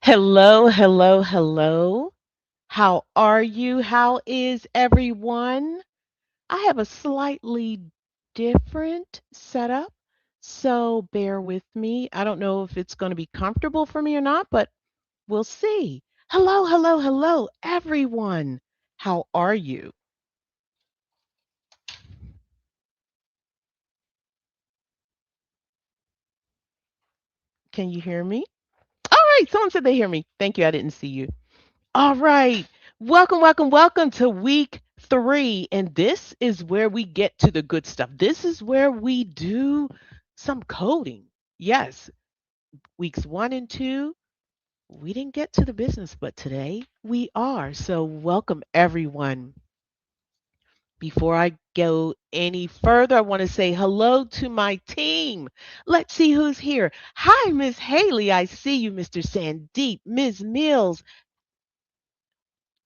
Hello, hello, hello. How are you? How is everyone? I have a slightly different setup, so bear with me. I don't know if it's going to be comfortable for me or not, but we'll see. Hello, hello, hello, everyone. How are you? Can you hear me? All right, someone said they hear me. Thank you. I didn't see you. All right. Welcome, welcome, welcome to week 3. And this is where we get to the good stuff. This is where we do some coding. Yes, weeks 1 and 2, we didn't get to the business, but today we are. So, welcome, everyone. Before I go any further, I want to say hello to my team. Let's see who's here. Hi, Miss Haley. I see you, Mr. Sandeep, Ms. Mills,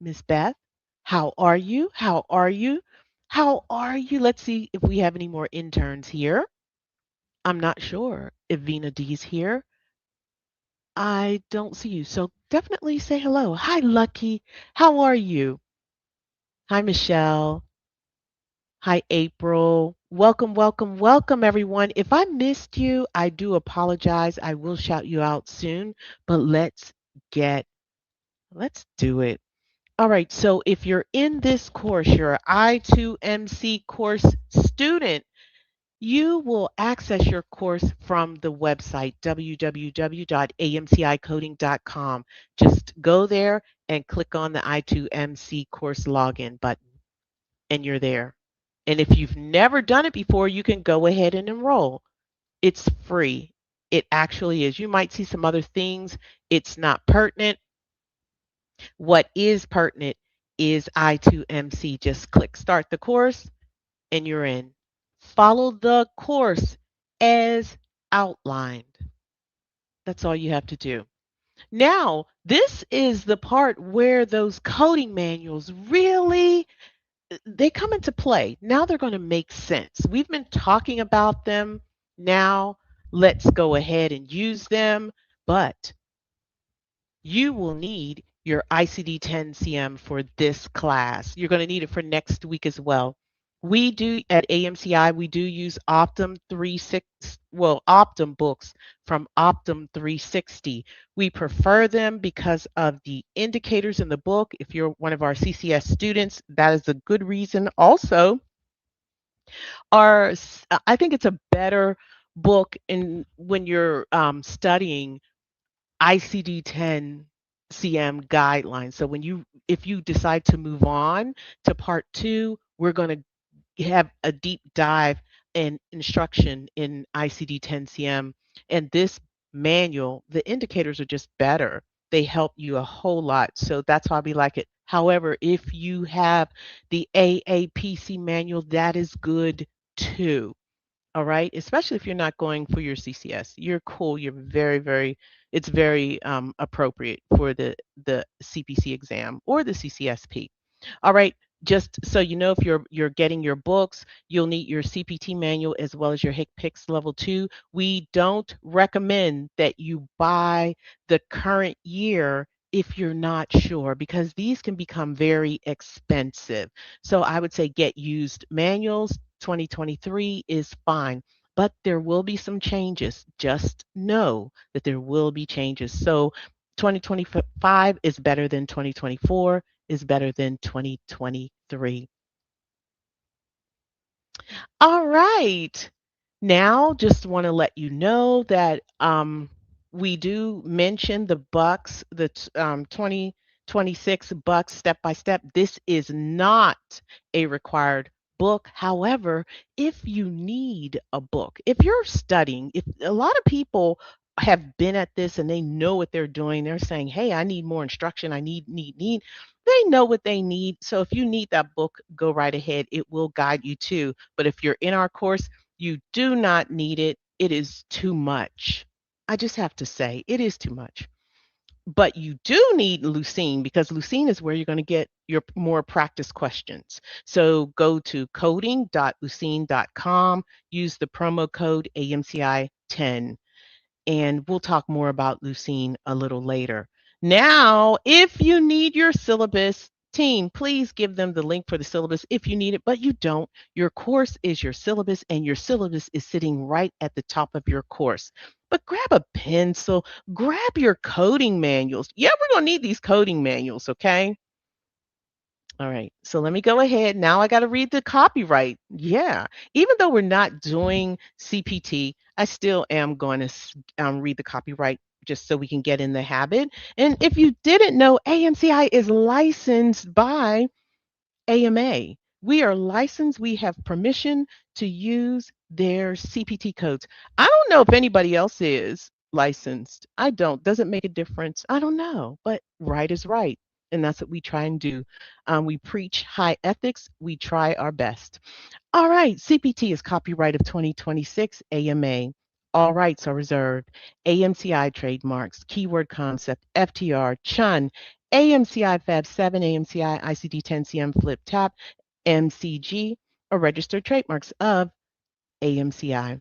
Miss Beth, how are you? How are you? How are you? Let's see if we have any more interns here. I'm not sure if Vina D's here. I don't see you. So definitely say hello. Hi, Lucky. How are you? Hi, Michelle. Hi, April. Welcome, welcome, welcome, everyone. If I missed you, I do apologize. I will shout you out soon, but get, let's do it. All right, so if you're in this course, you're an I2MC course student, you will access your course from the website www.amcicoding.com. Just go there and click on the I2MC course login button, and you're there. And if you've never done it before, you can go ahead and enroll. It's free. It actually is. You might see some other things. It's not pertinent. What is pertinent is I2MC. Just click start the course and you're in. Follow the course as outlined. That's all you have to do. Now, this is the part where those coding manuals really they come into play. Now they're going to make sense. We've been talking about them. Now, let's go ahead and use them, but you will need your ICD-10 CM for this class. You're going to need it for next week as well. We do at AMCI, we do use Optum 36, well, Optum books from Optum 360. We prefer them because of the indicators in the book. If you're one of our CCS students, that is a good reason. Also, I think it's a better book in when you're studying ICD-10 CM guidelines. So if you decide to move on to part 2, we're going to have a deep dive and instruction in ICD-10 CM. And this manual, the indicators are just better. They help you a whole lot. So that's why we like it. However, if you have the AAPC manual, that is good too. All right, especially if you're not going for your CCS, you're cool. You're it's very appropriate for the CPC exam or the CCSP. All right, just so you know, if you're getting your books, you'll need your CPT manual as well as your HCPCS Level II. We don't recommend that you buy the current year if you're not sure because these can become very expensive. So I would say get used manuals. 2023 is fine, but there will be some changes. Just know that there will be changes. So 2025 is better than 2024 is better than 2023. All right. Now, just want to let you know that we do mention the bucks, the 2026 bucks step by step. This is not a required book. However, if you need a book, if you're studying, if a lot of people have been at this and they know what they're doing, they're saying, "Hey, I need more instruction. I need." They know what they need. So if you need that book, go right ahead. It will guide you too. But if you're in our course, you do not need it. It is too much. I just have to say, it is too much. But you do need Lucene because Lucene is where you're going to get your more practice questions. So go to coding.lucene.com, use the promo code AMCI10, and we'll talk more about Lucene a little later. Now, if you need your syllabus, team, please give them the link for the syllabus if you need it, but you don't. Your course is your syllabus, and your syllabus is sitting right at the top of your course. But grab a pencil, grab your coding manuals. Yeah, we're going to need these coding manuals, okay? All right, so let me go ahead. Now I got to read the copyright. Yeah, even though we're not doing CPT, I still am going to read the copyright just so we can get in the habit. And if you didn't know, AMCI is licensed by AMA. We are licensed. We have permission to use their CPT codes. I don't know if anybody else is licensed. I don't. Does it make a difference? I don't know. But right is right. And that's what we try and do. We preach high ethics. We try our best. All right. CPT is copyright of 2026 AMA. All rights are reserved. AMCI trademarks, keyword concept, FTR, CHUN, AMCI Fab 7, AMCI ICD-10CM Flip Tap, MCG are registered trademarks of AMCI.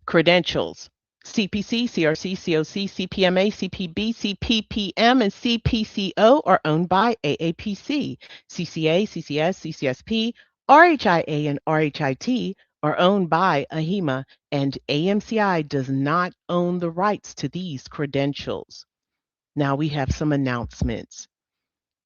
Credentials. CPC, CRC, COC, CPMA, CPB, CPPM, and CPCO are owned by AAPC. CCA, CCS, CCSP, RHIA, and RHIT are owned by AHIMA, and AMCI does not own the rights to these credentials. Now we have some announcements.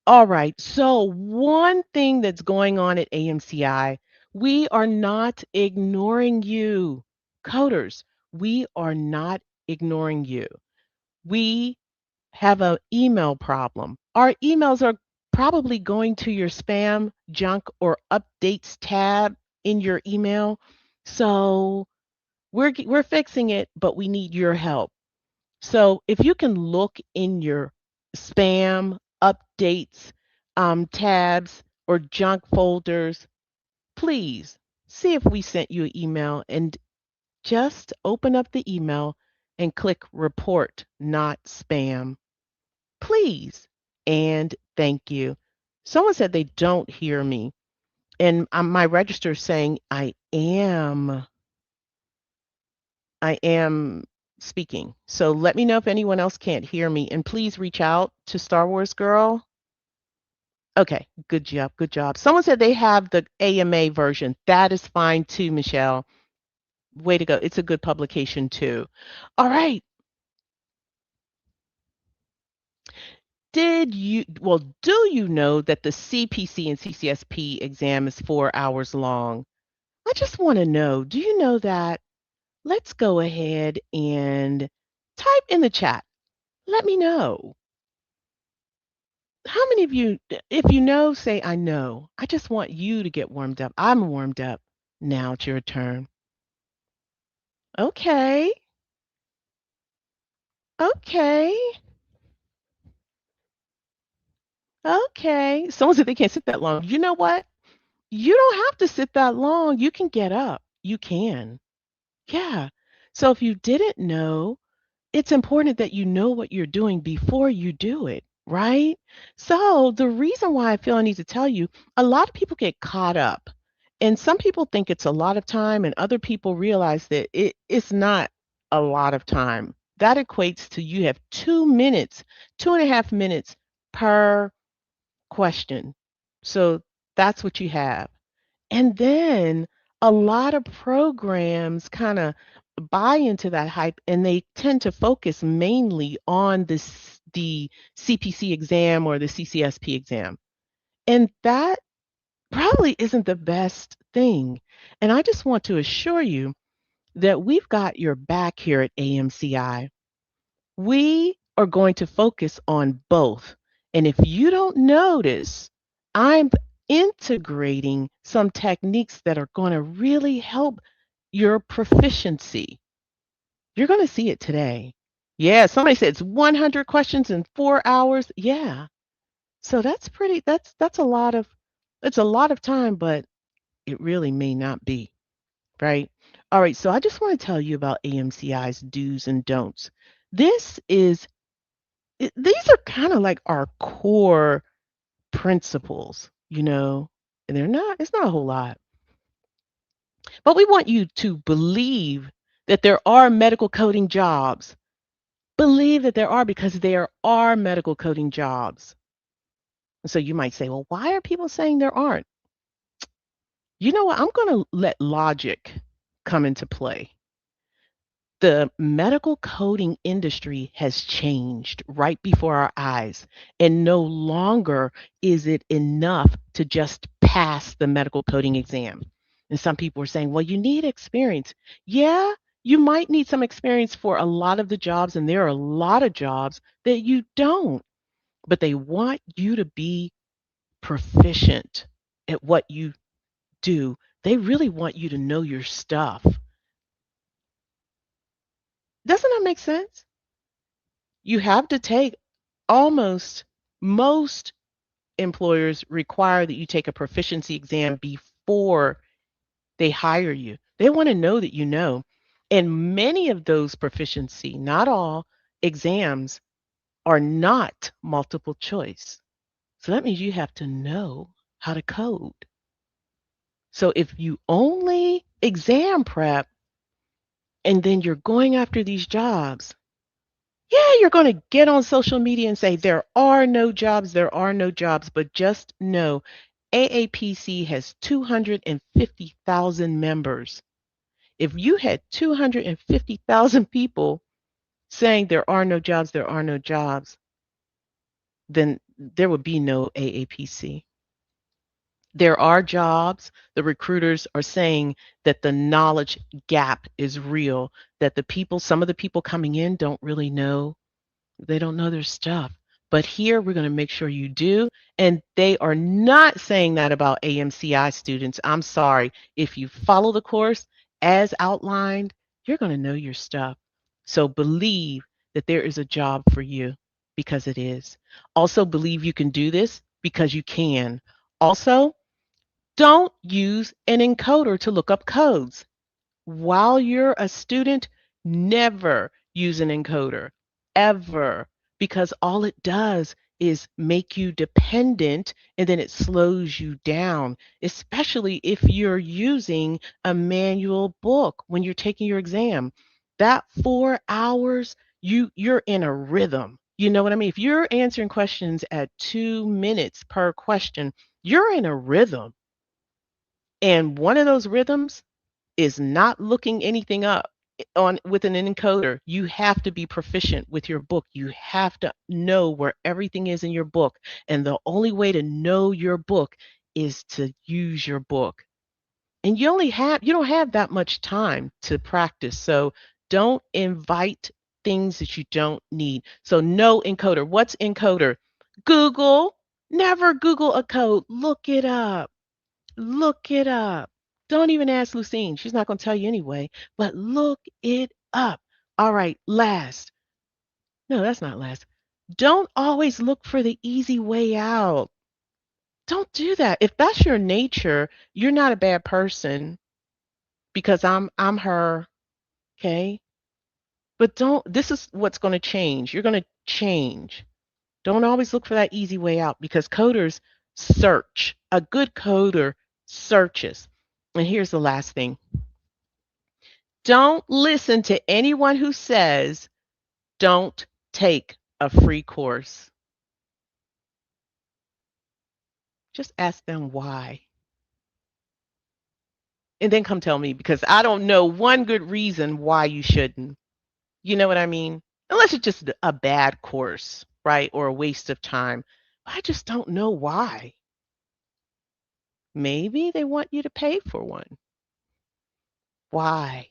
All right. So, one thing that's going on at AMCI, we are not ignoring you, coders. We are not ignoring you. We have an email problem. Our emails are probably going to your spam, junk, or updates tab in your email. So, we're fixing it, but we need your help. So if you can look in your spam, updates, tabs, or junk folders, please see if we sent you an email and just open up the email and click report, not spam. Please. And thank you. Someone said they don't hear me. And my register is saying I am speaking. So let me know if anyone else can't hear me. And please reach out to Star Wars Girl. Okay, good job. Good job. Someone said they have the AMA version. That is fine too, Michelle. Way to go. It's a good publication too. All right. Do you know that the CPC and CCSP exam is 4 hours long? I just want to know, do you know that? Let's go ahead and type in the chat. Let me know. How many of you, if you know, say, I know. I just want you to get warmed up. I'm warmed up. Now it's your turn. Okay. Okay. Okay. Someone said they can't sit that long. You know what? You don't have to sit that long. You can get up. You can. Yeah. So if you didn't know, it's important that you know what you're doing before you do it, right? So, the reason why I feel I need to tell you, a lot of people get caught up. And some people think it's a lot of time, and other people realize that it's not a lot of time. That equates to you have 2 minutes, 2.5 minutes per question. So, that's what you have. And then a lot of programs kind of buy into that hype and they tend to focus mainly on the CPC exam or the CCSP exam. And that probably isn't the best thing. And I just want to assure you that we've got your back here at AMCI. We are going to focus on both. And if you don't notice, I'm integrating some techniques that are going to really help your proficiency. You're going to see it today. Yeah, somebody said it's 100 questions in 4 hours. Yeah. So that's a lot of it's a lot of time, but it really may not be, right? All right, so I just want to tell you about AMCI's do's and don'ts. These are kind of like our core principles, and it's not a whole lot. But we want you to believe that there are medical coding jobs Believe that there are, because there are medical coding jobs. So you might say, well, why are people saying there aren't? You know what? I'm going to let logic come into play. The medical coding industry has changed right before our eyes, and no longer is it enough to just pass the medical coding exam. And some people are saying, well, you need experience. Yeah, you might need some experience for a lot of the jobs, and there are a lot of jobs that you don't, but they want you to be proficient at what you do. They really want you to know your stuff. Doesn't that make sense? You have to take almost most employers require that you take a proficiency exam before they hire you. They want to know that you know. And many of those proficiency, not all, exams are not multiple choice. So that means you have to know how to code. So if you only exam prep and then you're going after these jobs, yeah, you're going to get on social media and say, there are no jobs, but just know AAPC has 250,000 members. If you had 250,000 people saying there are no jobs, then there would be no AAPC. There are jobs. The recruiters are saying that the knowledge gap is real, that some of the people coming in don't really know. They don't know their stuff. But here we're going to make sure you do. And they are not saying that about AMCI students. I'm sorry. If you follow the course as outlined, you're going to know your stuff. So believe that there is a job for you, because it is. Also believe you can do this, because you can. Also, don't use an encoder to look up codes. While you're a student, never use an encoder, ever, because all it does is make you dependent, and then it slows you down, especially if you're using a manual book when you're taking your exam. That 4 hours, you're in a rhythm. You know what I mean? If you're answering questions at 2 minutes per question, you're in a rhythm. And one of those rhythms is not looking anything up on with an encoder. You have to be proficient with your book. You have to know where everything is in your book. And the only way to know your book is to use your book. And you don't have that much time to practice. So don't invite things that you don't need. So no encoder. What's encoder? Google. Never Google a code. Look it up. Look it up. Don't even ask Lucene. She's not going to tell you anyway, but look it up. All right, last. No, that's not last. Don't always look for the easy way out. Don't do that. If that's your nature, you're not a bad person, because I'm her, okay? But don't this is what's going to change. You're going to change. Don't always look for that easy way out, because coders search. A good coder searches. And here's the last thing. Don't listen to anyone who says, don't take a free course. Just ask them why. And then come tell me, because I don't know one good reason why you shouldn't. You know what I mean? Unless it's just a bad course, right? Or a waste of time. I just don't know why. Maybe they want you to pay for one. Why?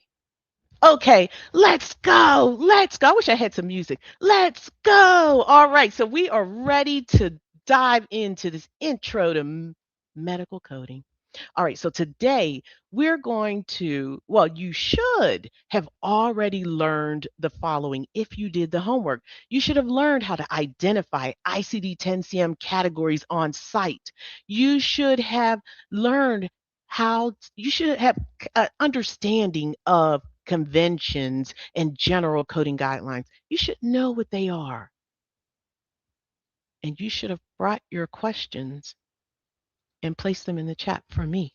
Okay, let's go. Let's go. I wish I had some music. Let's go. All right, so we are ready to dive into this intro to medical coding. All right, so today we're going to, well, you should have already learned the following if you did the homework. You should have learned how to identify ICD-10-CM categories on site. You should have learned you should have an understanding of conventions and general coding guidelines. You should know what they are. And you should have brought your questions and placed them in the chat for me.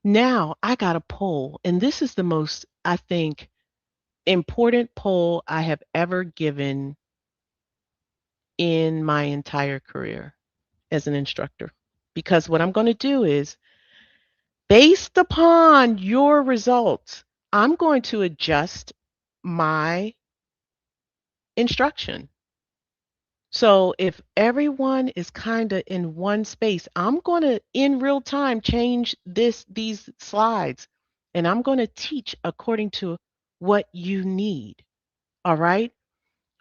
Now I got a poll, and this is the most, I think, important poll I have ever given in my entire career as an instructor. Because what I'm going to do is, based upon your results, I'm going to adjust my instruction. So if everyone is kind of in one space, I'm going to in real time change these slides, and I'm going to teach according to what you need. All right?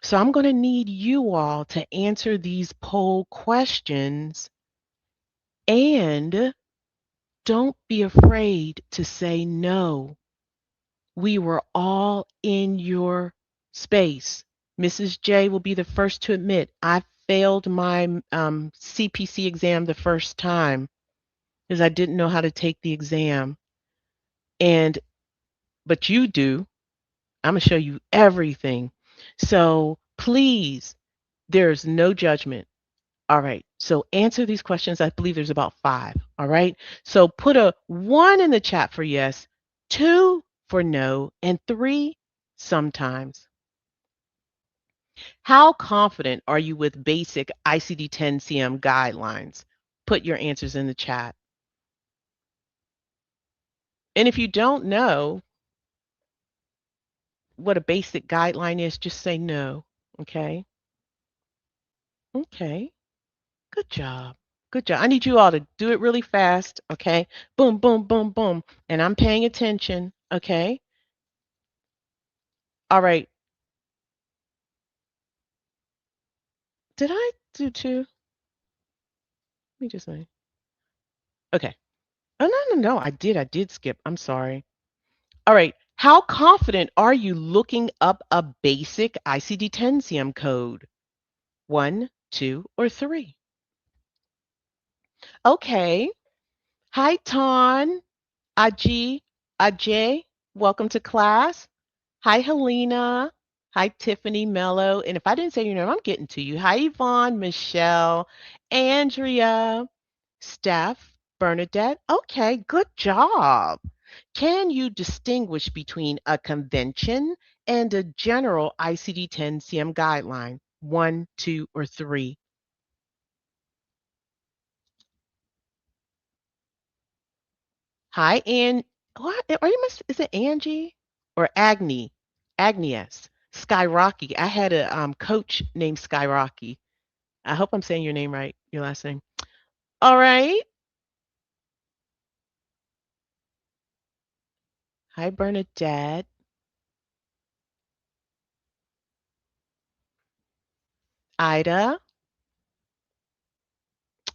So I'm going to need you all to answer these poll questions, and don't be afraid to say no. We were all in your space. Mrs. J will be the first to admit I failed my CPC exam the first time because I didn't know how to take the exam. And but you do. I'm gonna show you everything. So please, there's no judgment. All right. So answer these questions. I believe there's about 5. All right. So put a 1 in the chat for yes, 2 for no, and 3 sometimes. How confident are you with basic ICD-10-CM guidelines? Put your answers in the chat. And if you don't know what a basic guideline is, just say no. Okay. Okay. Good job. Good job. I need you all to do it really fast. Okay. Boom, boom, boom, boom. And I'm paying attention. Okay. All right. Did I do 2? Let me just say. Okay. Oh, no, no, no. I did skip. I'm sorry. All right. How confident are you looking up a basic ICD-10-CM code? 1, 2, or 3? Okay. Hi, Ton, Ajay. Welcome to class. Hi, Helena. Hi, Tiffany Mello. And if I didn't say your name, I'm getting to you. Hi, Yvonne, Michelle, Andrea, Steph, Bernadette. Okay, good job. Can you distinguish between a convention and a general ICD-10-CM guideline? 1, 2, or 3? Hi, Ann. What are you? Is it Angie or Agni? Agnes. Skyrocky. I had a coach named Skyrocky. I hope I'm saying your name right. Your last name. All right. Hi, Bernadette. Ida.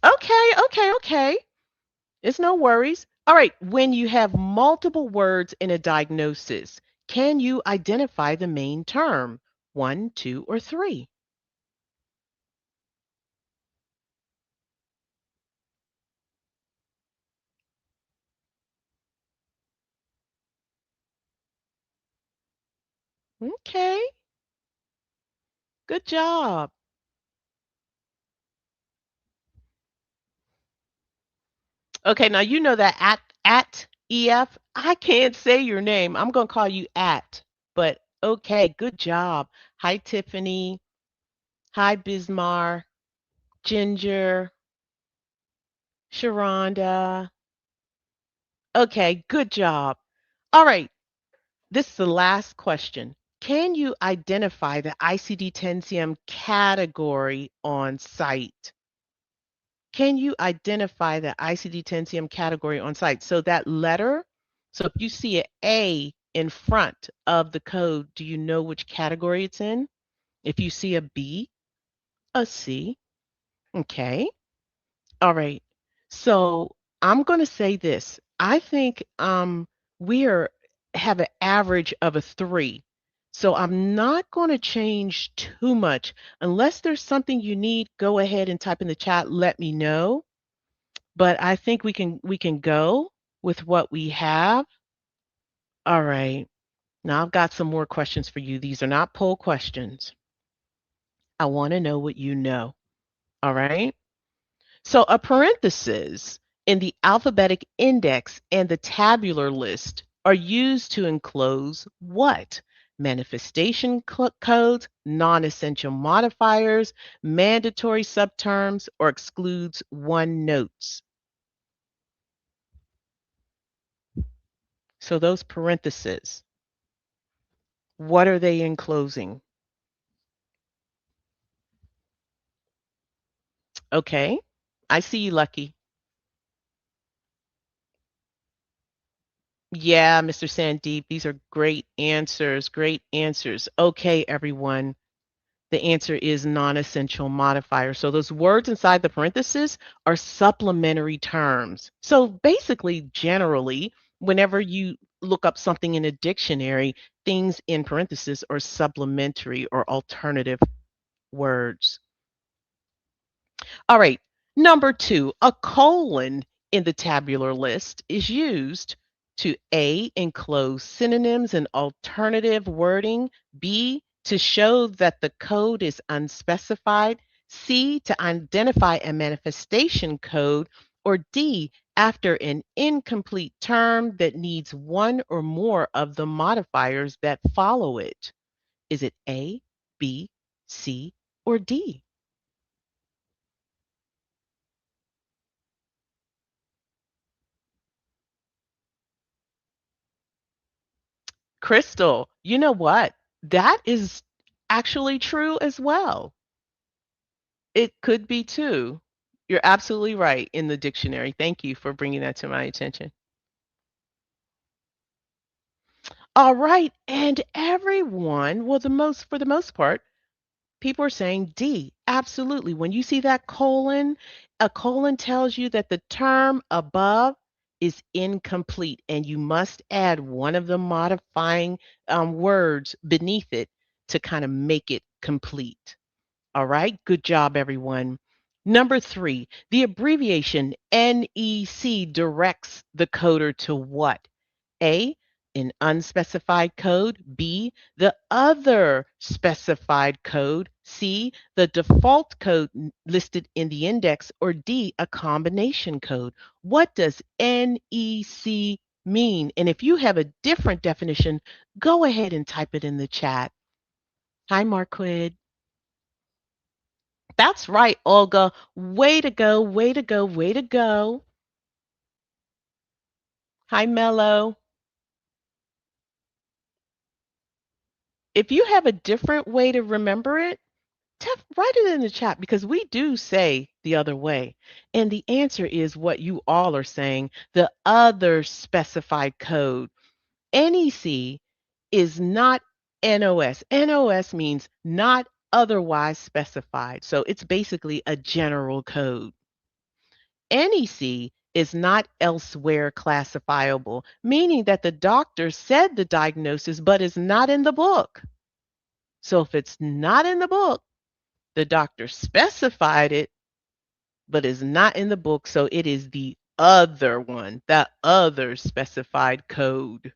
Okay. Okay. Okay. It's no worries. All right. When you have multiple words in a diagnosis, can you identify the main term? 1, 2, or 3? Okay. Good job. Okay. Now you know that at EF, I can't say your name. I'm going to call you at, but okay. Good job. Hi, Tiffany. Hi, Bismar. Ginger. Sharonda. Okay. Good job. All right. This is the last question. Can you identify the ICD-10-CM category on site? Can you identify the ICD-10-CM category on site? So that letter, so if you see an A in front of the code, do you know which category it's in? If you see a B, a C, okay. All right. So I'm going to say this. I think we have an average of a 3. So I'm not going to change too much. Unless there's something you need, go ahead and type in the chat, let me know. But I think we can go with what we have. All right. Now I've got some more questions for you. These are not poll questions. I want to know what you know. All right. So a parenthesis in the alphabetic index and the tabular list are used to enclose what? manifestation codes, non-essential modifiers, mandatory subterms, or excludes one notes. So those parentheses, what are they enclosing? Okay, I see you, Lucky. Yeah, Mr. Sandeep, these are great answers, great answers. Okay, everyone. The answer is non-essential modifier. So those words inside the parentheses are supplementary terms. So basically, generally, whenever you look up something in a dictionary, things in parentheses are supplementary or alternative words. All right. Number two, a colon in the tabular list is used to A, enclose synonyms and alternative wording, B, to show that the code is unspecified, C, to identify a manifestation code, or D, after an incomplete term that needs one or more of the modifiers that follow it. Is it A, B, C, or D? Crystal, you know what? That is actually true as well. It could be too. You're absolutely right in the dictionary. Thank you for bringing that to my attention. All right, and everyone, well, for the most part, people are saying D. Absolutely. When you see that colon, a colon tells you that the term above is incomplete and you must add one of the modifying words beneath it to kind of make it complete. All right, good job, everyone. Number three, the abbreviation NEC directs the coder to what? A, an unspecified code. B, the other specified code. C, the default code listed in the index. Or D, a combination code. What does NEC mean? And if you have a different definition, go ahead and type it in the chat. Hi, Marquid. That's right, Olga. Way to go, way to go, way to go. Hi, Mello. If you have a different way to remember it, write it in the chat because we do say the other way. And the answer is what you all are saying, the other specified code. NEC is not NOS. NOS means not otherwise specified. So it's basically a general code. NEC is not elsewhere classifiable, meaning that the doctor said the diagnosis but is not in the book. So if it's not in the book, the doctor specified it but is not in the book, so it is the other one, the other specified code.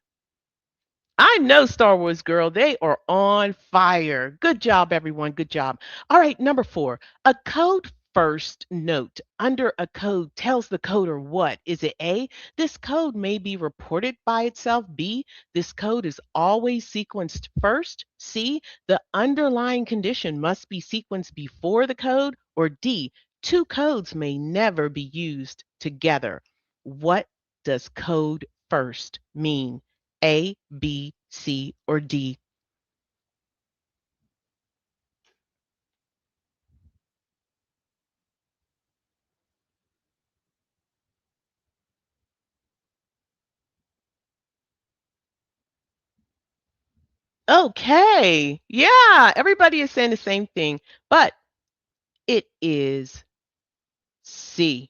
I know Star Wars girl, they are on fire. Good job, everyone. Good job. All right, number four, a code first note under a code tells the coder what? Is it A? This code may be reported by itself. B? This code is always sequenced first. C? The underlying condition must be sequenced before the code. Or D? Two codes may never be used together. What does code first mean? A, B, C, or D? Okay. Yeah, everybody is saying the same thing, but it is C.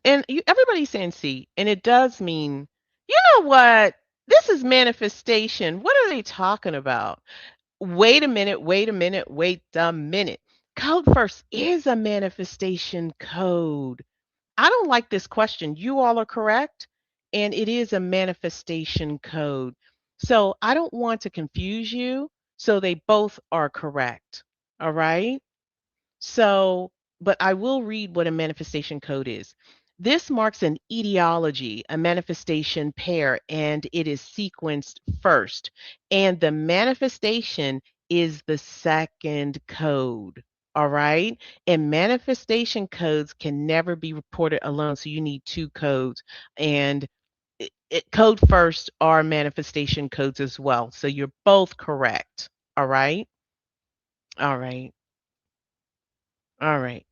And everybody's saying C, and it does mean, you know what? This is manifestation. What are they talking about? Wait a minute, wait a minute, wait a minute. Code first is a manifestation code. I don't like this question. You all are correct, and it is a manifestation code. So I don't want to confuse you. So they both are correct. All right. So, but I will read what a manifestation code is. This marks an etiology, a manifestation pair, and it is sequenced first. And the manifestation is the second code. All right. And manifestation codes can never be reported alone. So you need two codes. And code first are manifestation codes as well. So you're both correct. All right. All right. All right.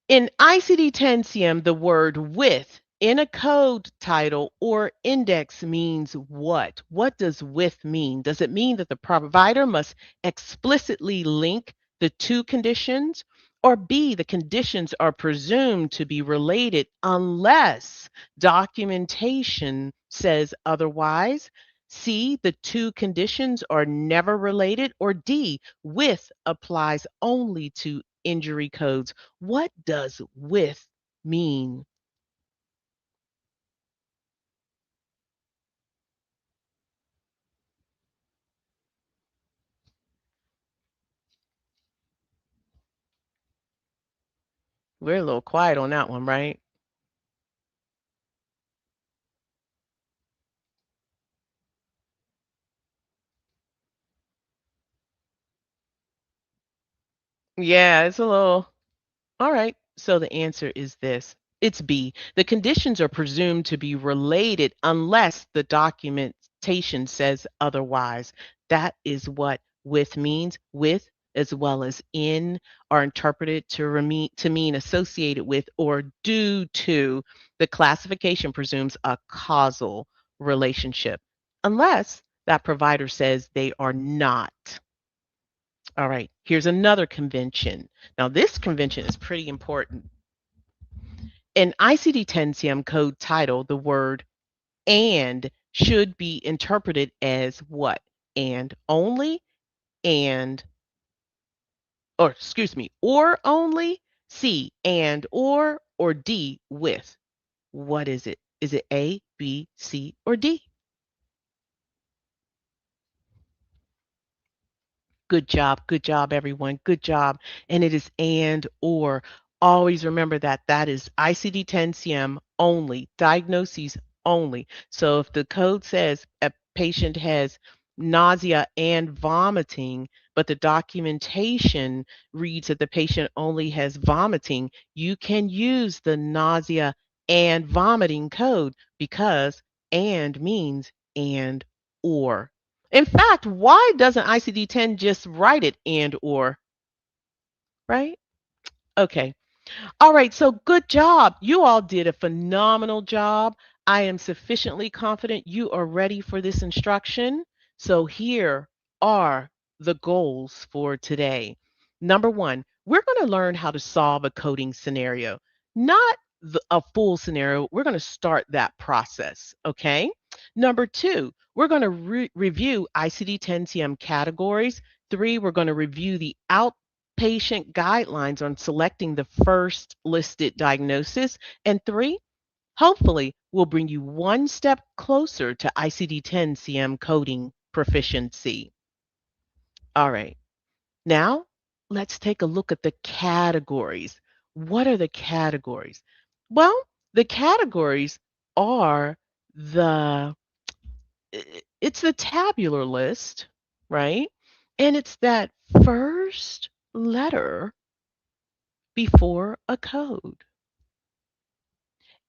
In ICD-10-CM, the word with in a code title or index means what? What does with mean? Does it mean that the provider must explicitly link the two conditions? Or B, the conditions are presumed to be related unless documentation says otherwise? C, the two conditions are never related? Or D, with applies only to injury codes? What does with mean? We're a little quiet on that one, right? Yeah, it's a little. All right. So the answer is this. It's B. The conditions are presumed to be related unless the documentation says otherwise. That is what with means. With as well as in are interpreted to mean associated with or due to. The classification presumes a causal relationship unless that provider says they are not. All right, here's another convention. Now, this convention is pretty important. In ICD-10-CM code title, the word and should be interpreted as what? And only, and, or excuse me, or only, C, and, or D, with. What is it? Is it A, B, C, or D? Good job, everyone. Good job. And it is and or. Always remember that that is ICD-10-CM only, diagnoses only. So if the code says a patient has nausea and vomiting, but the documentation reads that the patient only has vomiting, you can use the nausea and vomiting code because and means and or. In fact, why doesn't ICD-10 just write it and or, right? Okay. All right, so good job. You all did a phenomenal job. I am sufficiently confident you are ready for this instruction. So here are the goals for today. Number one, we're going to learn how to solve a coding scenario, not a full scenario. We're going to start that process, okay? Number two, we're going to review ICD-10-CM categories. Three, we're going to review the patient guidelines on selecting the first listed diagnosis. And three, hopefully, will bring you one step closer to ICD-10-CM coding proficiency. All right, now let's take a look at the categories. What are the categories? Well, the categories are the it's the tabular list, right? And it's that first letter before a code.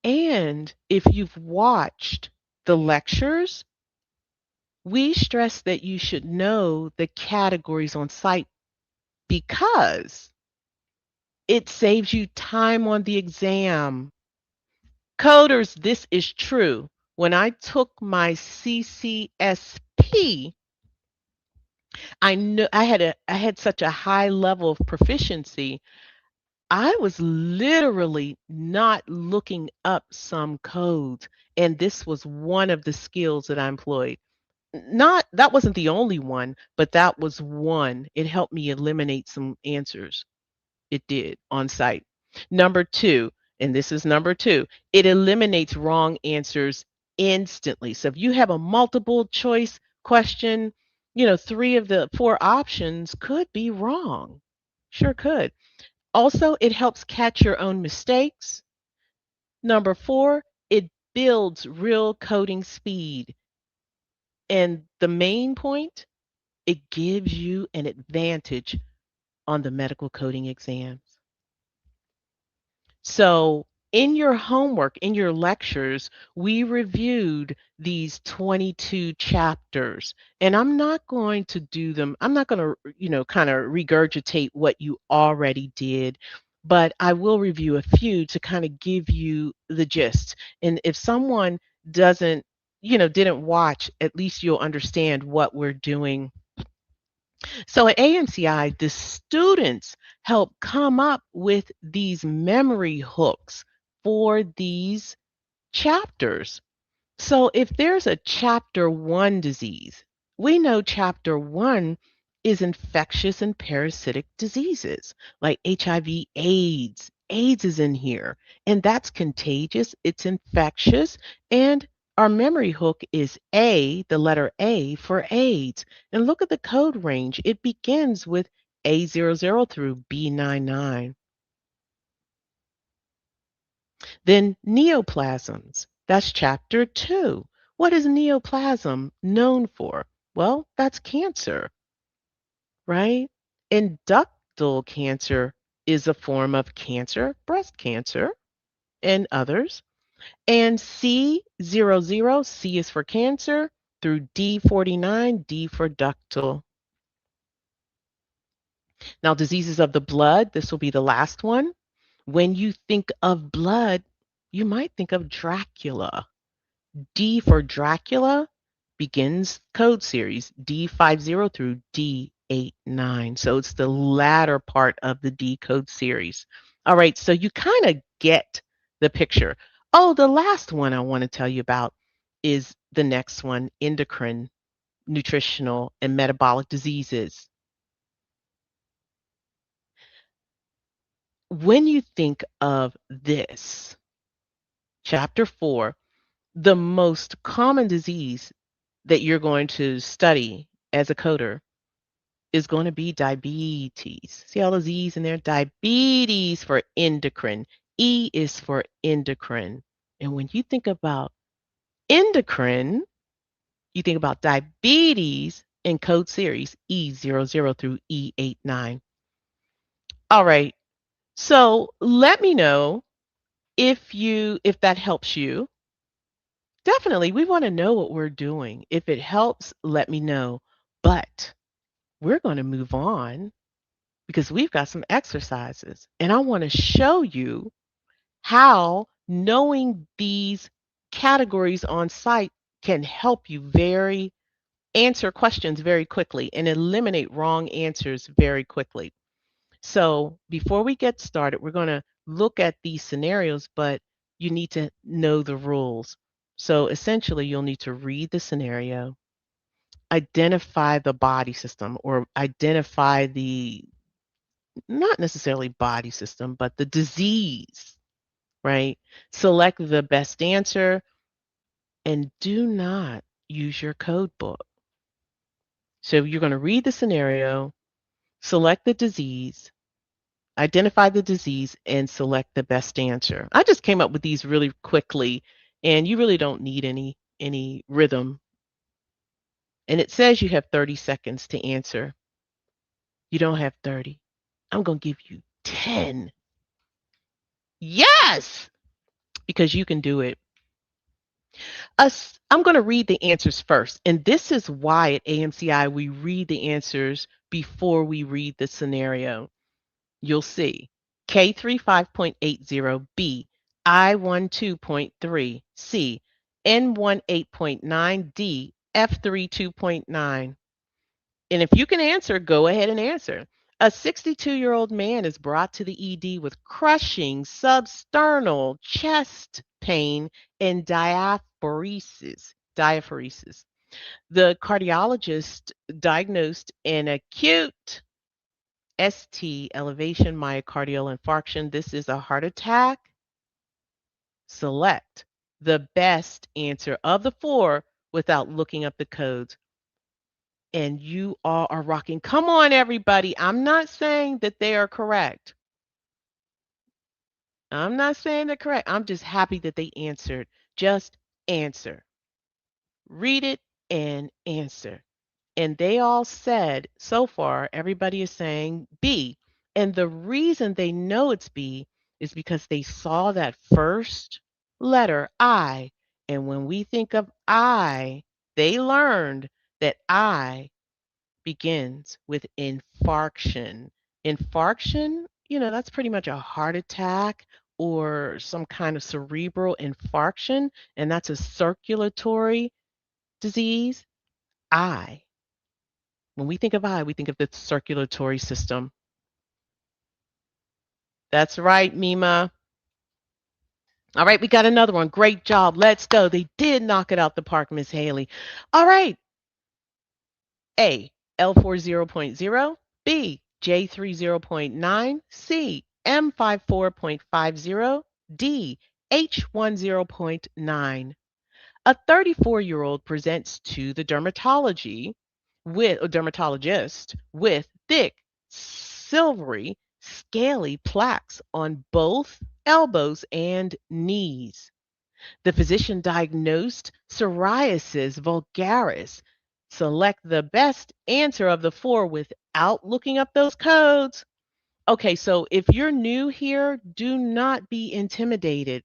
And if you've watched the lectures, we stress that you should know the categories on site because it saves you time on the exam. Coders, this is true. When I took my CCSP, I knew I had such a high level of proficiency. I was literally not looking up some codes, and this was one of the skills that I employed. Not that wasn't the only one, but that was one. It helped me eliminate some answers. It did on site. Number two, and this is number two, it eliminates wrong answers instantly. So if you have a multiple choice question, three of the four options could be wrong. Sure could. Also, it helps catch your own mistakes. Number 4, it builds real coding speed. And the main point, it gives you an advantage on the medical coding exams. So, in your homework, in your lectures, we reviewed these 22 chapters, and I'm not going to do them. I'm not going to, kind of regurgitate what you already did, but I will review a few to kind of give you the gist. And if someone doesn't, didn't watch, at least you'll understand what we're doing. So at AMCI, the students help come up with these memory hooks for these chapters. So if there's a chapter 1 disease, we know chapter 1 is infectious and parasitic diseases like HIV, AIDS. AIDS is in here, and that's contagious, it's infectious, and our memory hook is A, the letter A for AIDS. And look at the code range. It begins with A00 through B99. Then neoplasms, that's chapter 2. What is neoplasm known for? Well, that's cancer, right? And ductal cancer is a form of cancer, breast cancer, and others. And C00, C is for cancer, through D49, D for ductal. Now, diseases of the blood, this will be the last one. When you think of blood, you might think of Dracula. D for Dracula begins code series D50 through D89. So it's the latter part of the D code series. All right, so you kind of get the picture. Oh, the last one I want to tell you about is the next one, endocrine, nutritional, and metabolic diseases. When you think of this, chapter 4, the most common disease that you're going to study as a coder is going to be diabetes. See all those E's in there? Diabetes for endocrine. E is for endocrine. And when you think about endocrine, you think about diabetes in code series E00 through E89. All right. So let me know if that helps you. Definitely, we want to know what we're doing. If it helps, let me know. But we're going to move on because we've got some exercises. And I want to show you how knowing these categories on site can help you answer questions very quickly and eliminate wrong answers very quickly. So before we get started, we're going to look at these scenarios, but you need to know the rules. So essentially, you'll need to read the scenario, identify the body system, or identify the, not necessarily body system, but the disease, right? Select the best answer and do not use your code book. So you're going to read the scenario, select the disease, identify the disease, and select the best answer. I just came up with these really quickly, and you really don't need any rhythm. And it says you have 30 seconds to answer. You don't have 30. I'm going to give you 10. Yes, because you can do it. I'm going to read the answers first. And this is why at AMCI we read the answers before we read the scenario. You'll see K35.80B, I12.3, C, N18.9D, F32.9. And if you can answer, go ahead and answer. A 62-year-old man is brought to the ED with crushing substernal chest pain and diaphoresis. Diaphoresis. The cardiologist diagnosed an acute ST, elevation myocardial infarction. This is a heart attack. Select the best answer of the 4 without looking up the codes. And you all are rocking. Come on, everybody. I'm not saying that they are correct. I'm not saying they're correct. I'm just happy that they answered. Just answer. Read it and answer. And they all said, so far, everybody is saying B. And the reason they know it's B is because they saw that first letter, I. And when we think of I, they learned that I begins with infarction. Infarction, that's pretty much a heart attack or some kind of cerebral infarction, and that's a circulatory disease. I. When we think of I, we think of the circulatory system. That's right, Mima. All right, we got another one. Great job. Let's go. They did knock it out the park, Miss Haley. All right. A, L40.0, B, J30.9, C, M54.50, D, H10.9. A 34-year-old presents to the dermatologist with thick, silvery, scaly plaques on both elbows and knees. The physician diagnosed psoriasis vulgaris. Select the best answer of the four without looking up those codes. Okay, so if you're new here, do not be intimidated.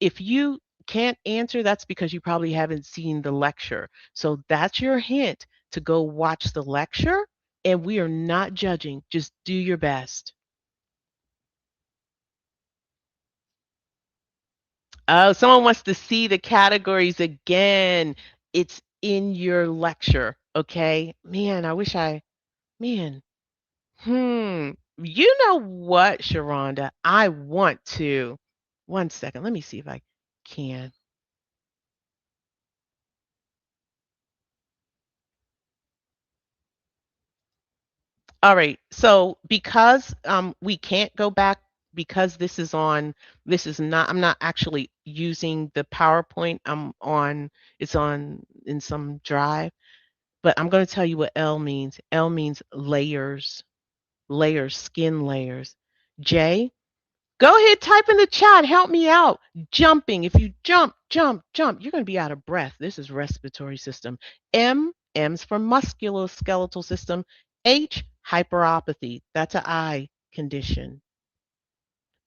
If you can't answer, that's because you probably haven't seen the lecture. So that's your hint to go watch the lecture, and we are not judging. Just do your best. Oh, someone wants to see the categories again. It's in your lecture, okay? Man, man, You know what, Sharonda? I want to. One second, let me see if I can. All right. So because we can't go back because this is not I'm not actually using the PowerPoint. It's on in some drive, but I'm going to tell you what L means. L means layers, skin layers. J, go ahead, type in the chat. Help me out. Jumping. If you jump, you're going to be out of breath. This is respiratory system. M's for musculoskeletal system. H, hyperopathy. That's an eye condition.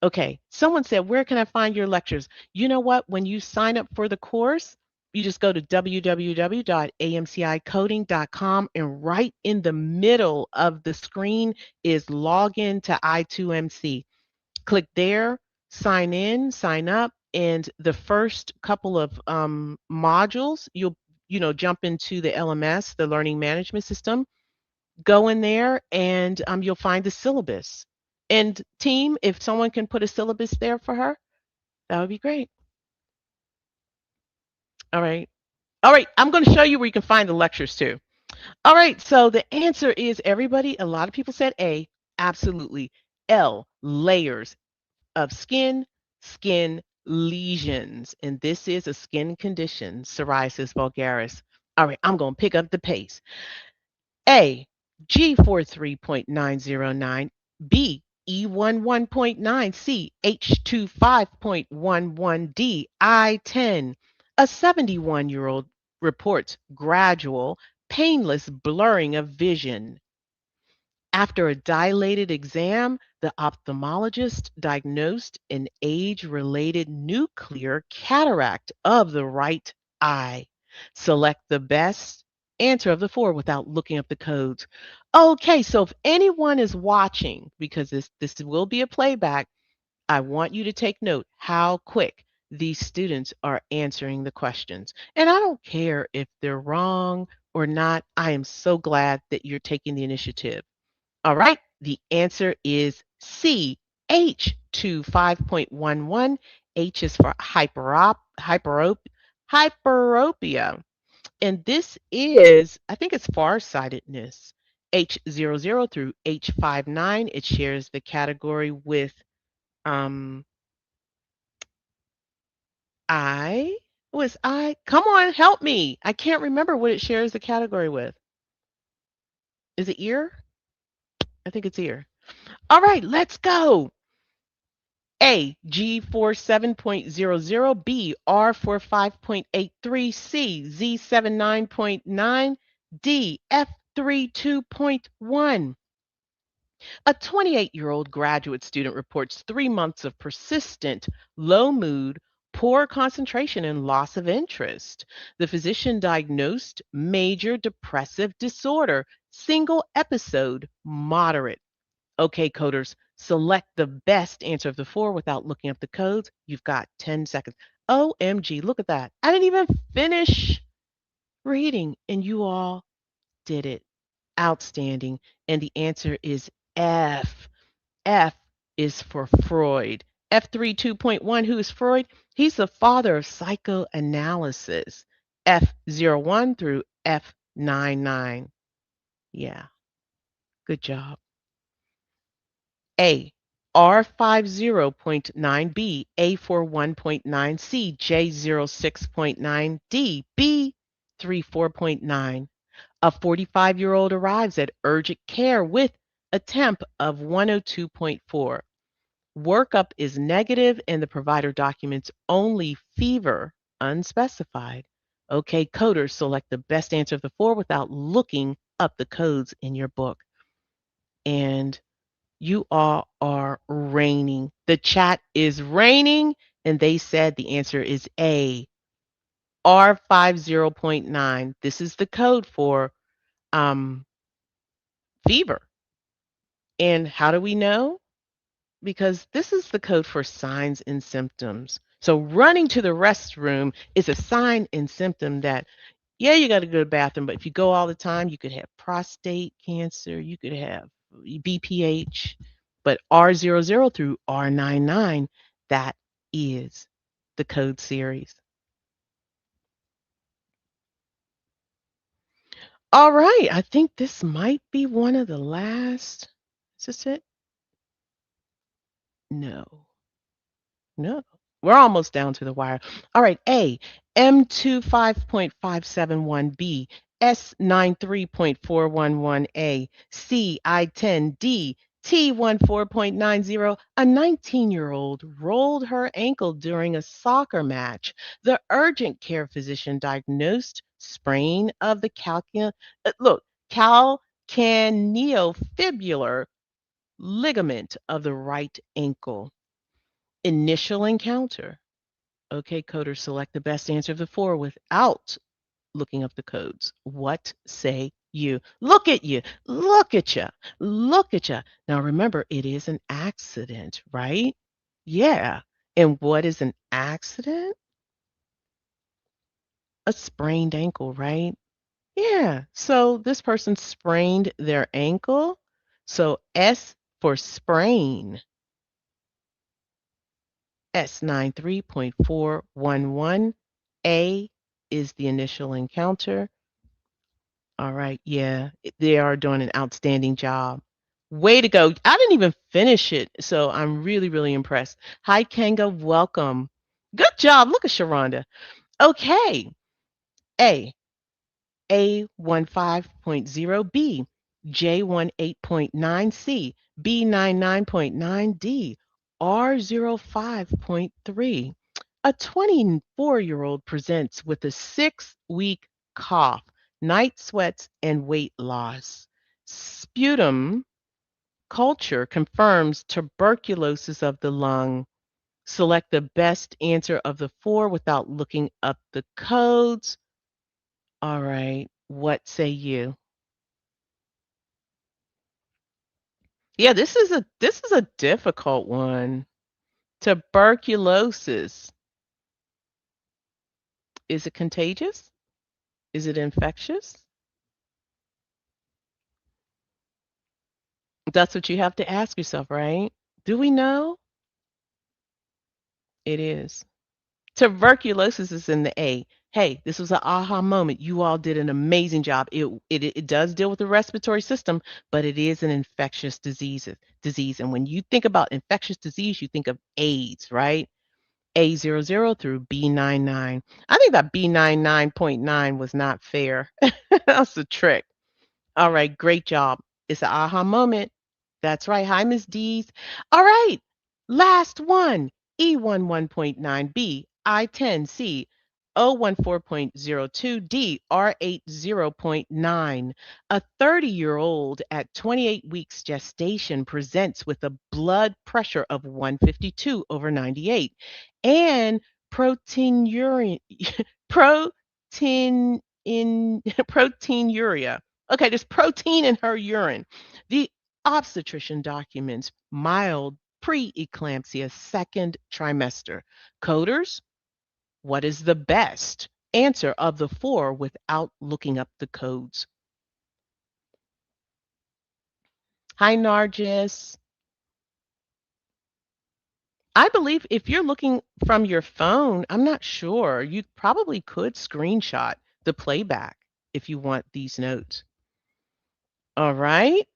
Okay, someone said, where can I find your lectures? You know what? When you sign up for the course, you just go to www.amcicoding.com, and right in the middle of the screen is login to I2MC. Click there, sign in, sign up, and the first couple of modules, you'll jump into the LMS, the Learning Management System. Go in there, and you'll find the syllabus. And team, if someone can put a syllabus there for her, that would be great. All right. All right. I'm going to show you where you can find the lectures too. All right. So the answer is everybody, a lot of people said A. Absolutely. L, layers of skin lesions. And this is a skin condition, psoriasis vulgaris. All right. I'm going to pick up the pace. A, G43.909, B, E11.9, C, H25.11, D, I10. A 71-year-old reports gradual, painless blurring of vision. After a dilated exam, the ophthalmologist diagnosed an age-related nuclear cataract of the right eye. Select the best answer of the four without looking up the codes. Okay, so if anyone is watching, because this will be a playback, I want you to take note how quick these students are answering the questions. And I don't care if they're wrong or not. I am so glad that you're taking the initiative. All right, the answer is C, H25.11. H is for hyperopia. And this is, I think it's farsightedness. H00 through H59, it shares the category with um, I. Was I? Come on, help me. I can't remember what it shares the category with. Is it ear? I think it's ear. All right, let's go. A, G47.00, B, R45.83, C, Z79.9, D, F32.1. A 28-year-old graduate student reports 3 months of persistent low mood, poor concentration, and loss of interest. The physician diagnosed major depressive disorder, single episode, moderate. Okay, coders, select the best answer of the four without looking up the codes. You've got 10 seconds. OMG, look at that. I didn't even finish reading, and you all did it. Outstanding. And the answer is F. F is for Freud. F32.1, who is Freud? He's the father of psychoanalysis. F01 through F99. Yeah, good job. A. R50.9B, A41.9C, J06.9D, B34.9. A 45-year-old arrives at urgent care with a temp of 102.4. Workup is negative and the provider documents only fever, unspecified. Okay, coders, select the best answer of the four without looking up the codes in your book. And you all are raining. The chat is raining, and they said the answer is A, R50.9. This is the code for um, fever. And how do we know? Because this is the code for signs and symptoms. So running to the restroom is a sign and symptom that, yeah, you got to go to the bathroom, but if you go all the time, you could have prostate cancer, you could have BPH, but R00 through R99, that is the code series. All right, I think this might be one of the last. Is this it? No. No. We're almost down to the wire. All right. A, M25.571B, S93.411A, C, I10D, T14.90. A 19-year-old rolled her ankle during a soccer match. The urgent care physician diagnosed sprain of the calcaneofibular ligament of the right ankle. Initial encounter. Okay, coders, select the best answer of the four without looking up the codes. What say you? Look at you. Look at you. Look at you. Now remember, it is an accident, right? Yeah. And what is an accident? A sprained ankle, right? Yeah. So this person sprained their ankle. So S for sprain. S93.411. A is the initial encounter. All right, yeah, they are doing an outstanding job. Way to go. I didn't even finish it, so I'm really, really impressed. Hi, Kanga, welcome. Good job. Look at Sharonda. Okay, A. A15.0B, J18.9C, B99.9D, R05.3. A 24-year-old presents with a 6-week cough, night sweats, and weight loss. Sputum culture confirms tuberculosis of the lung. Select the best answer of the four without looking up the codes. All right. What say you? Yeah, this is a difficult one. Tuberculosis. Is it contagious? Is it infectious? That's what you have to ask yourself, right? Do we know? It is. Tuberculosis is in the A. Hey, this was an aha moment. You all did an amazing job. It does deal with the respiratory system, but it is an infectious disease. And when you think about infectious disease, you think of AIDS, right? A00 through B99. I think that B99.9 was not fair. That's a trick. All right, great job. It's an aha moment. That's right. Hi, Miss Dees. All right. Last one, E11.9B, I10C, O14.02D, R80.9. A 30-year-old at 28 weeks gestation presents with a blood pressure of 152 over 98 and proteinuria, protein in proteinuria. Okay, there's protein in her urine. The obstetrician documents mild preeclampsia second trimester. Coders, what is the best answer of the four without looking up the codes? Hi, Nargis. I believe if you're looking from your phone, I'm not sure. You probably could screenshot the playback if you want these notes. All right.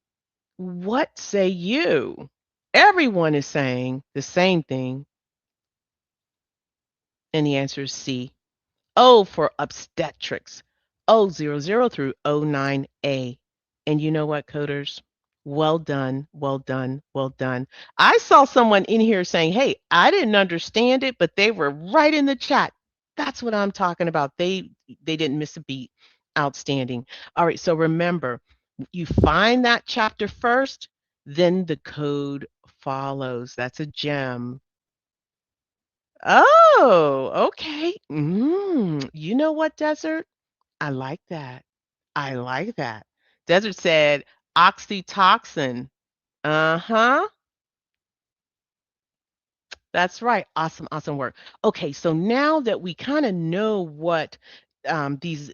What say you? Everyone is saying the same thing, and the answer is C. O for obstetrics, O00 through O9A. And you know what, coders? Well done, well done, well done. I saw someone in here saying, hey, I didn't understand it, but they were right in the chat. That's what I'm talking about. They didn't miss a beat. Outstanding. All right, so remember, you find that chapter first, then the code follows. That's a gem. Oh, okay. You know what, Desert? I like that. I like that. Desert said oxytocin. Uh-huh. That's right. Awesome, awesome work. Okay, so now that we kind of know what these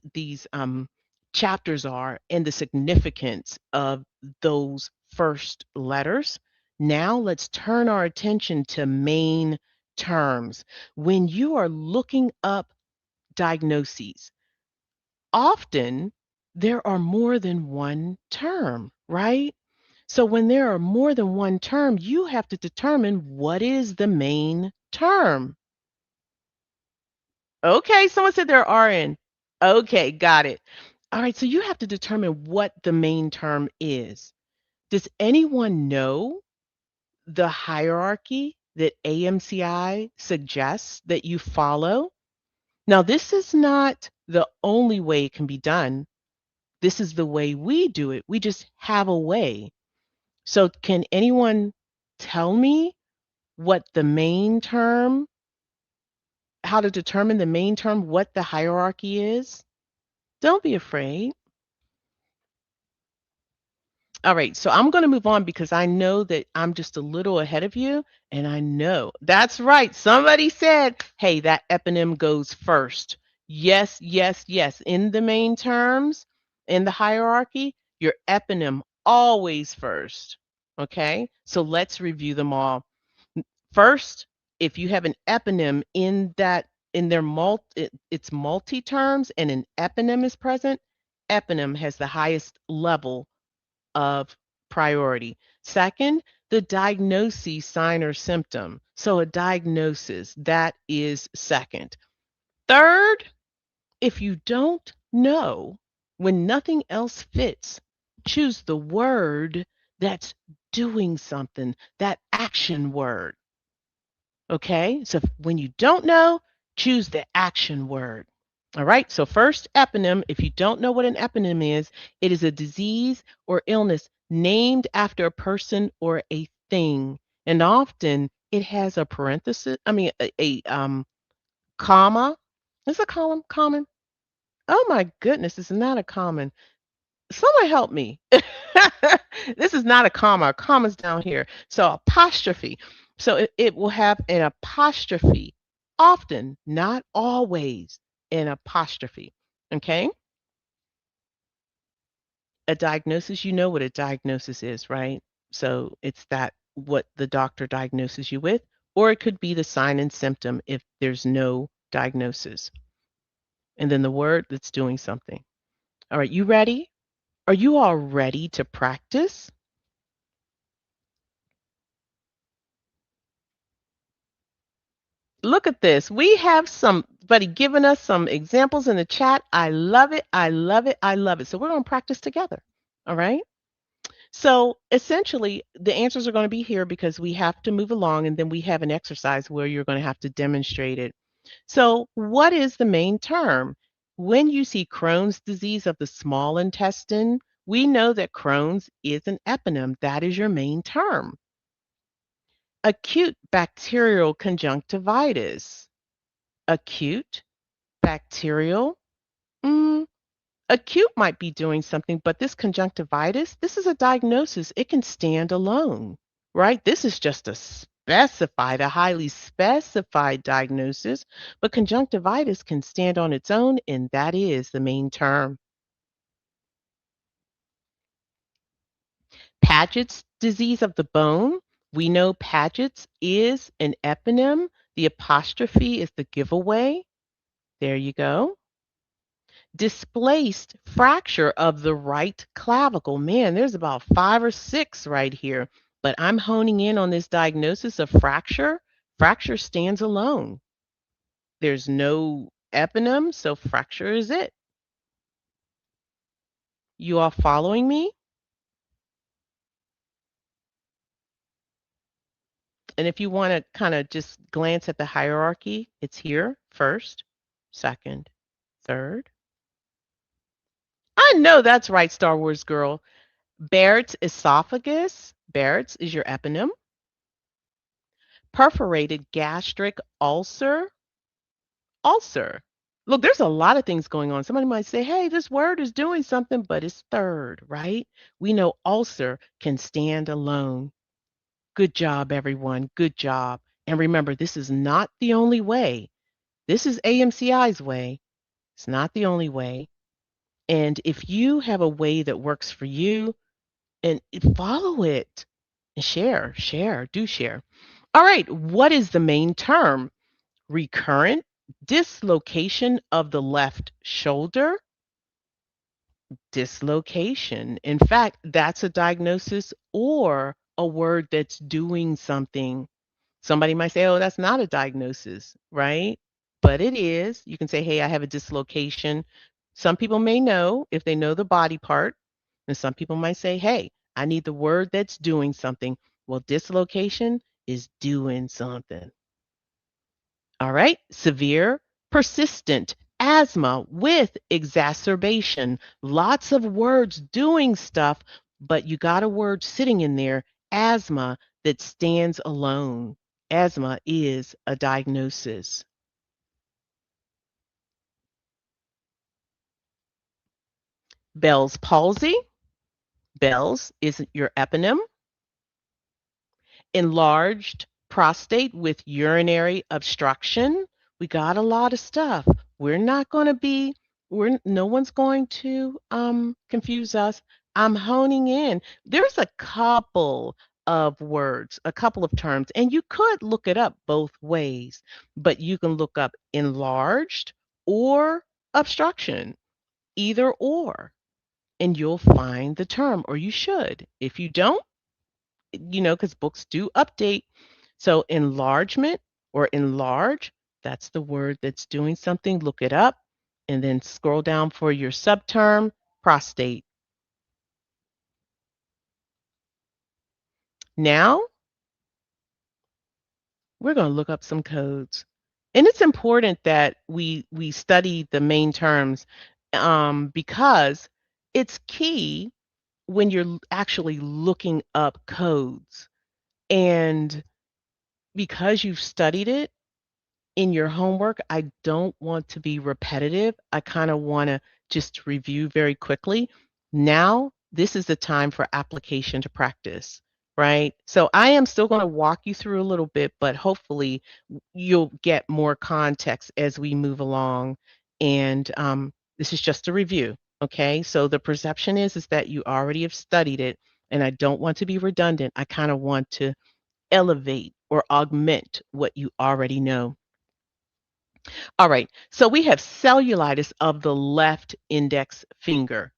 chapters are and the significance of those first letters, now let's turn our attention to main terms. When you are looking up diagnoses, often there are more than one term, right? So when there are more than one term, you have to determine what is the main term. Okay, someone said there are in. Okay, got it. All right, so you have to determine what the main term is. Does anyone know the hierarchy that AMCI suggests that you follow? Now, this is not the only way it can be done. This is the way we do it. We just have a way. So can anyone tell me what the main term, how to determine the main term, what the hierarchy is? Don't be afraid. All right, so I'm going to move on because I know that I'm just a little ahead of you, and I know that's right. Somebody said, hey, that eponym goes first. Yes, yes, yes. In the main terms, in the hierarchy, your eponym always first. Okay, so let's review them all. First, if you have an eponym in that in their it's multi-terms and an eponym is present, eponym has the highest level of priority. Second, the diagnosis, sign or symptom. So a diagnosis, that is second. Third, if you don't know, when nothing else fits, choose the word that's doing something, that action word. Okay, so when you don't know, choose the action word. All right, so first, eponym. If you don't know what an eponym is, it is a disease or illness named after a person or a thing. And often it has a parenthesis, a comma. Is a column common? Oh my goodness, it's not a common. Someone help me. This is not a comma. A comma's down here. So apostrophe. So it will have an apostrophe. Often, not always, an apostrophe. Okay? A diagnosis, you know what a diagnosis is, right? So it's that what the doctor diagnoses you with, or it could be the sign and symptom if there's no diagnosis. And then the word that's doing something. All right, you ready? Are you all ready to practice? Look at this. We have somebody giving us some examples in the chat. I love it. I love it. I love it. So we're going to practice together. All right. So essentially, the answers are going to be here because we have to move along, and then we have an exercise where you're going to have to demonstrate it. So, what is the main term? When you see Crohn's disease of the small intestine, we know that Crohn's is an eponym. That is your main term. Acute bacterial conjunctivitis. Acute bacterial. Mm, Acute might be doing something, but this conjunctivitis, this is a diagnosis. It can stand alone, right? This is just a highly specified diagnosis, but conjunctivitis can stand on its own, and that is the main term. Paget's disease of the bone, we know Paget's is an eponym. The apostrophe is the giveaway. There you go. Displaced fracture of the right clavicle. Man, there's about 5 or 6 right here, but I'm honing in on this diagnosis of fracture. Fracture stands alone. There's no eponym, so fracture is it. You all following me? And if you want to kind of just glance at the hierarchy, it's here first, second, third. I know that's right, Star Wars girl. Barrett's esophagus. Barrett's is your eponym. Perforated gastric ulcer. Ulcer. Look, there's a lot of things going on. Somebody might say, hey, this word is doing something, but it's third, right? We know ulcer can stand alone. Good job, everyone. Good job. And remember, this is not the only way. This is AMCI's way. It's not the only way. And if you have a way that works for you, and follow it and share, do share. All right, what is the main term? Recurrent dislocation of the left shoulder. Dislocation. In fact, that's a diagnosis or a word that's doing something. Somebody might say, oh, that's not a diagnosis, right? But it is. You can say, hey, I have a dislocation. Some people may know if they know the body part, and some people might say, hey, I need the word that's doing something. Well, dislocation is doing something. All right, severe, persistent asthma with exacerbation. Lots of words doing stuff, but you got a word sitting in there, asthma, that stands alone. Asthma is a diagnosis. Bell's palsy. Bell's is your eponym. Enlarged prostate with urinary obstruction. We got a lot of stuff. We're not going to be, no one's going to confuse us. I'm honing in. There's a couple of words, a couple of terms, and you could look it up both ways, but you can look up enlarged or obstruction, either or, and you'll find the term, or you should. If you don't, because books do update. So enlargement or enlarge, that's the word that's doing something. Look it up and then scroll down for your subterm, prostate. Now, we're going to look up some codes. And it's important that we study the main terms because it's key when you're actually looking up codes. And because you've studied it, in your homework, I don't want to be repetitive. I kind of want to just review very quickly. Now, this is the time for application to practice, right? So I am still going to walk you through a little bit, but hopefully you'll get more context as we move along. And this is just a review, okay? So the perception is that you already have studied it, and I don't want to be redundant. I kind of want to elevate or augment what you already know. All right, so we have cellulitis of the left index finger.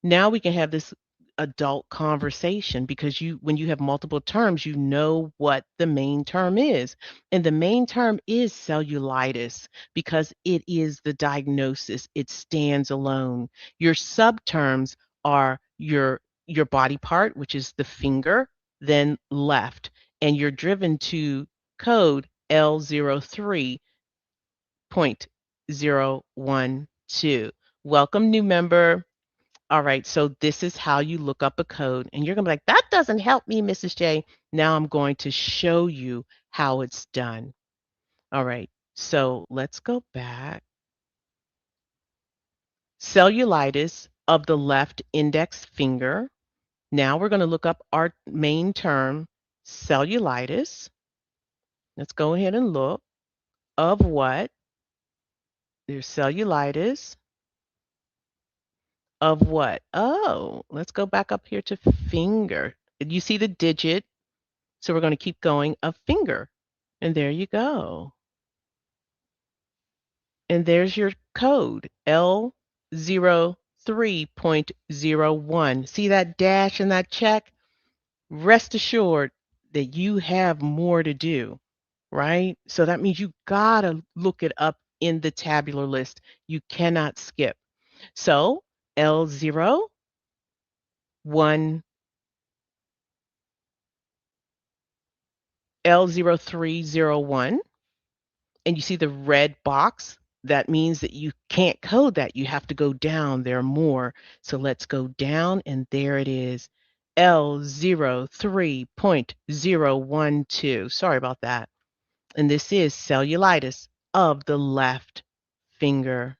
Now we can have this adult conversation because when you have multiple terms, you know what the main term is. And the main term is cellulitis because it is the diagnosis. It stands alone. Your subterms are your your body part, which is the finger, then left, and you're driven to code L03.012. Welcome, new member. All right, so this is how you look up a code, and you're gonna be like, that doesn't help me, Mrs. J. Now I'm going to show you how it's done. All right, so let's go back. Cellulitis of the left index finger. Now we're going to look up our main term, cellulitis. Let's go ahead and look. Of what? There's cellulitis. Of what? Oh, let's go back up here to finger. You see the digit? So we're going to keep going of finger. And there you go. And there's your code, L03.01. See that dash and that check? Rest assured that you have more to do, right? So that means you gotta look it up in the tabular list. You cannot skip. So L0, 1, L0301, and you see the red box. That means that you can't code that. You have to go down. There are more. So let's go down, and there it is. L03.012. Sorry about that. And this is cellulitis of the left finger.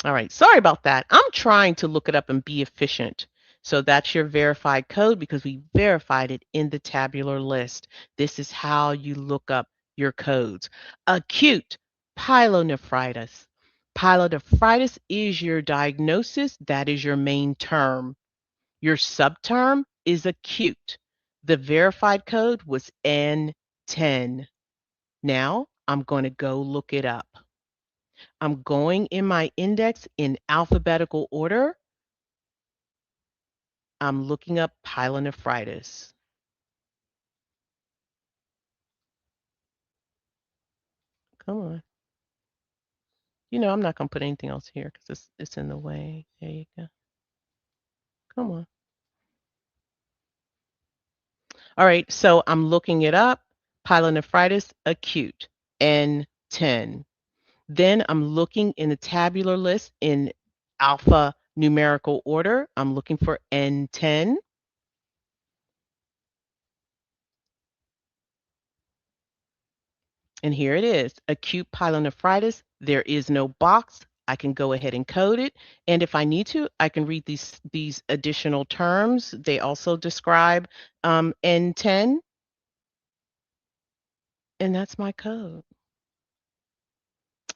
All right, sorry about that. I'm trying to look it up and be efficient. So that's your verified code because we verified it in the tabular list. This is how you look up your codes. Acute pyelonephritis. Pyelonephritis is your diagnosis. That is your main term. Your subterm is acute. The verified code was N10. Now I'm going to go look it up. I'm going in my index in alphabetical order. I'm looking up pyelonephritis. Come on. You know, I'm not going to put anything else here because it's in the way. There you go. Come on. All right, so I'm looking it up. Pyelonephritis acute, N10. Then I'm looking in the tabular list in alpha numerical order. I'm looking for N10. And here it is, acute pyelonephritis. There is no box. I can go ahead and code it. And if I need to, I can read these additional terms. They also describe N10. And that's my code.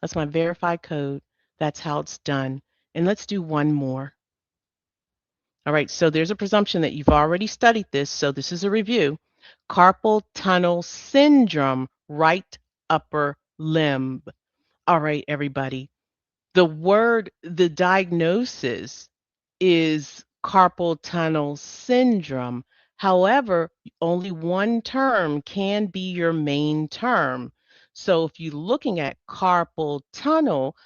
That's my verified code. That's how it's done. And let's do one more. All right, so there's a presumption that you've already studied this, so this is a review. Carpal tunnel syndrome, right upper limb. All right, everybody. The diagnosis is carpal tunnel syndrome. However, only one term can be your main term. So if you're looking at carpal tunnel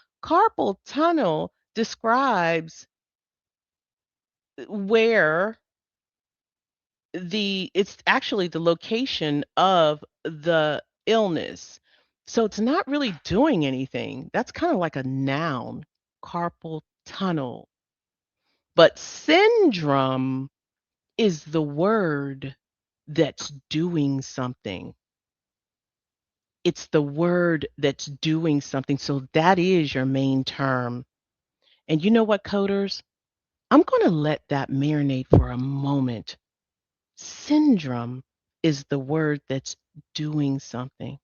describes where it's actually the location of the illness. So it's not really doing anything. That's kind of like a noun, carpal tunnel. But syndrome is the word that's doing something. It's the word that's doing something. So that is your main term. And you know what, coders? I'm going to let that marinate for a moment. Syndrome is the word that's doing something.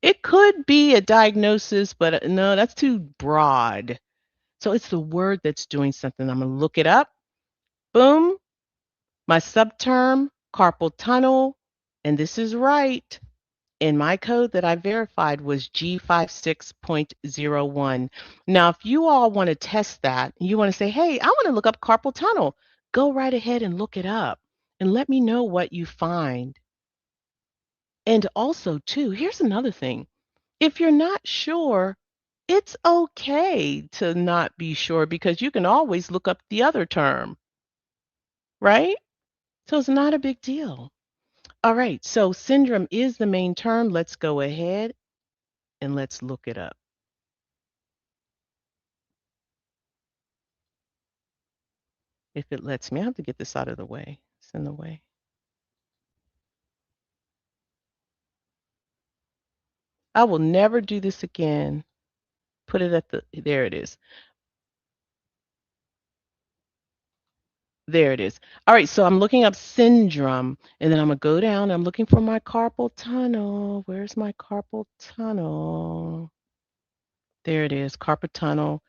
It could be a diagnosis, but no, that's too broad. So it's the word that's doing something. I'm going to look it up. Boom. My subterm, carpal tunnel, and this is right. And my code that I verified was G56.01. Now, if you all want to test that, you want to say, hey, I want to look up carpal tunnel, go right ahead and look it up and let me know what you find. And also, too, here's another thing. If you're not sure, it's okay to not be sure because you can always look up the other term, right? So it's not a big deal. All right, so syndrome is the main term. Let's go ahead and let's look it up. If it lets me, I have to get this out of the way. It's in the way. I will never do this again. Put it at there it is. There it is. All right, so I'm looking up syndrome, and then I'm gonna go down. I'm looking for my carpal tunnel. Where's my carpal tunnel? There it is, carpal tunnel,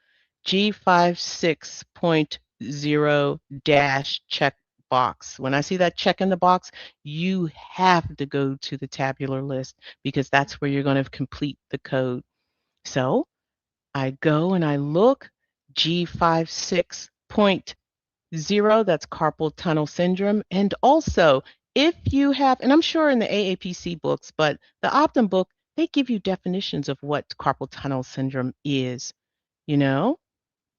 G56.0 dash check box. When I see that check in the box, you have to go to the tabular list because that's where you're going to complete the code. So I go and I look G56.0, that's carpal tunnel syndrome. And also, if you have, and I'm sure in the AAPC books, but the Optum book, they give you definitions of what carpal tunnel syndrome is, you know?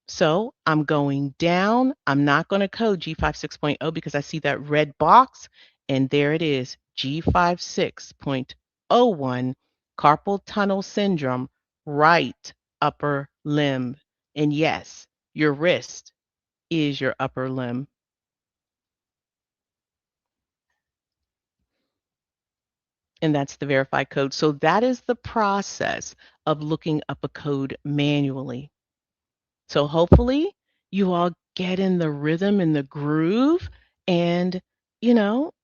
So I'm going down. I'm not going to code G56.0 because I see that red box, and there it is, G56.01, carpal tunnel syndrome, right upper limb. And yes, your wrist is your upper limb. And that's the verified code. So that is the process of looking up a code manually. So hopefully you all get in the rhythm and the groove and you know,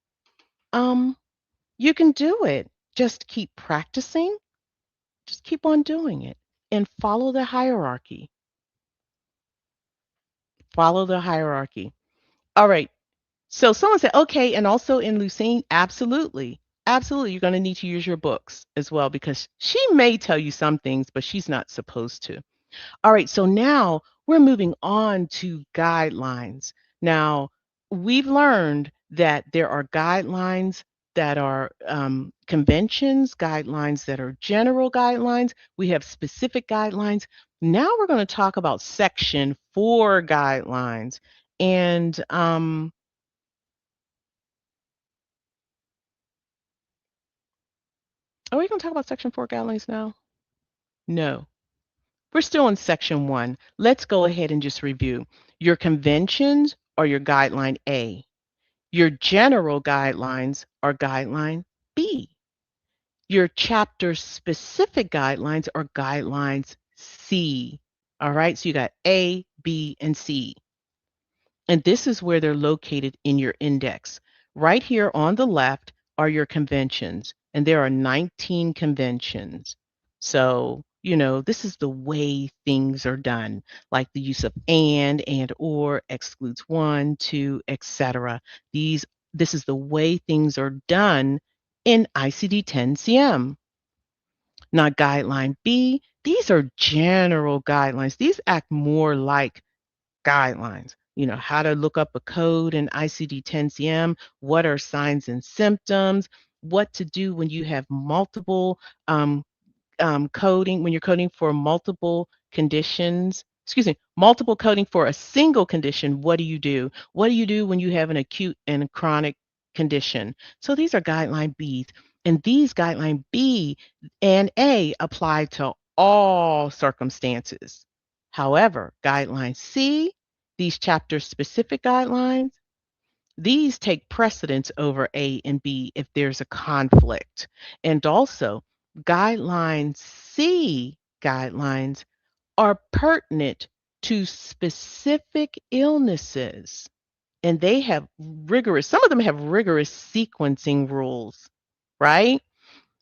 um you can do it. Just keep practicing. Just keep on doing it and follow the hierarchy. Follow the hierarchy. All right. So someone said, okay, and also in Lucene, absolutely. Absolutely. You're going to need to use your books as well because she may tell you some things, but she's not supposed to. All right, so now we're moving on to guidelines. Now, we've learned that there are guidelines that are conventions, guidelines that are general guidelines. We have specific guidelines. Now we're going to talk about Section 4 guidelines. And are we going to talk about Section 4 guidelines now? No. We're still in Section 1. Let's go ahead and just review. Your conventions are your guideline A. Your general guidelines are guideline B. Your chapter specific guidelines are guidelines C. All right, so you got A, B, and C. And this is where they're located in your index. Right here on the left are your conventions, and there are 19 conventions. So, this is the way things are done, like the use of and or, excludes one, two, etc. This is the way things are done in ICD-10-CM. Now, guideline B, these are general guidelines. These act more like guidelines. How to look up a code in ICD-10-CM, what are signs and symptoms, what to do when you have multiple coding, when you're coding for multiple conditions, multiple coding for a single condition, what do you do? What do you do when you have an acute and a chronic condition? So these are guideline B's, and these guideline B and A apply to all circumstances. However, guideline C, these chapter specific guidelines, these take precedence over A and B if there's a conflict. And also, guideline C guidelines are pertinent to specific illnesses. And they have some of them have rigorous sequencing rules, right?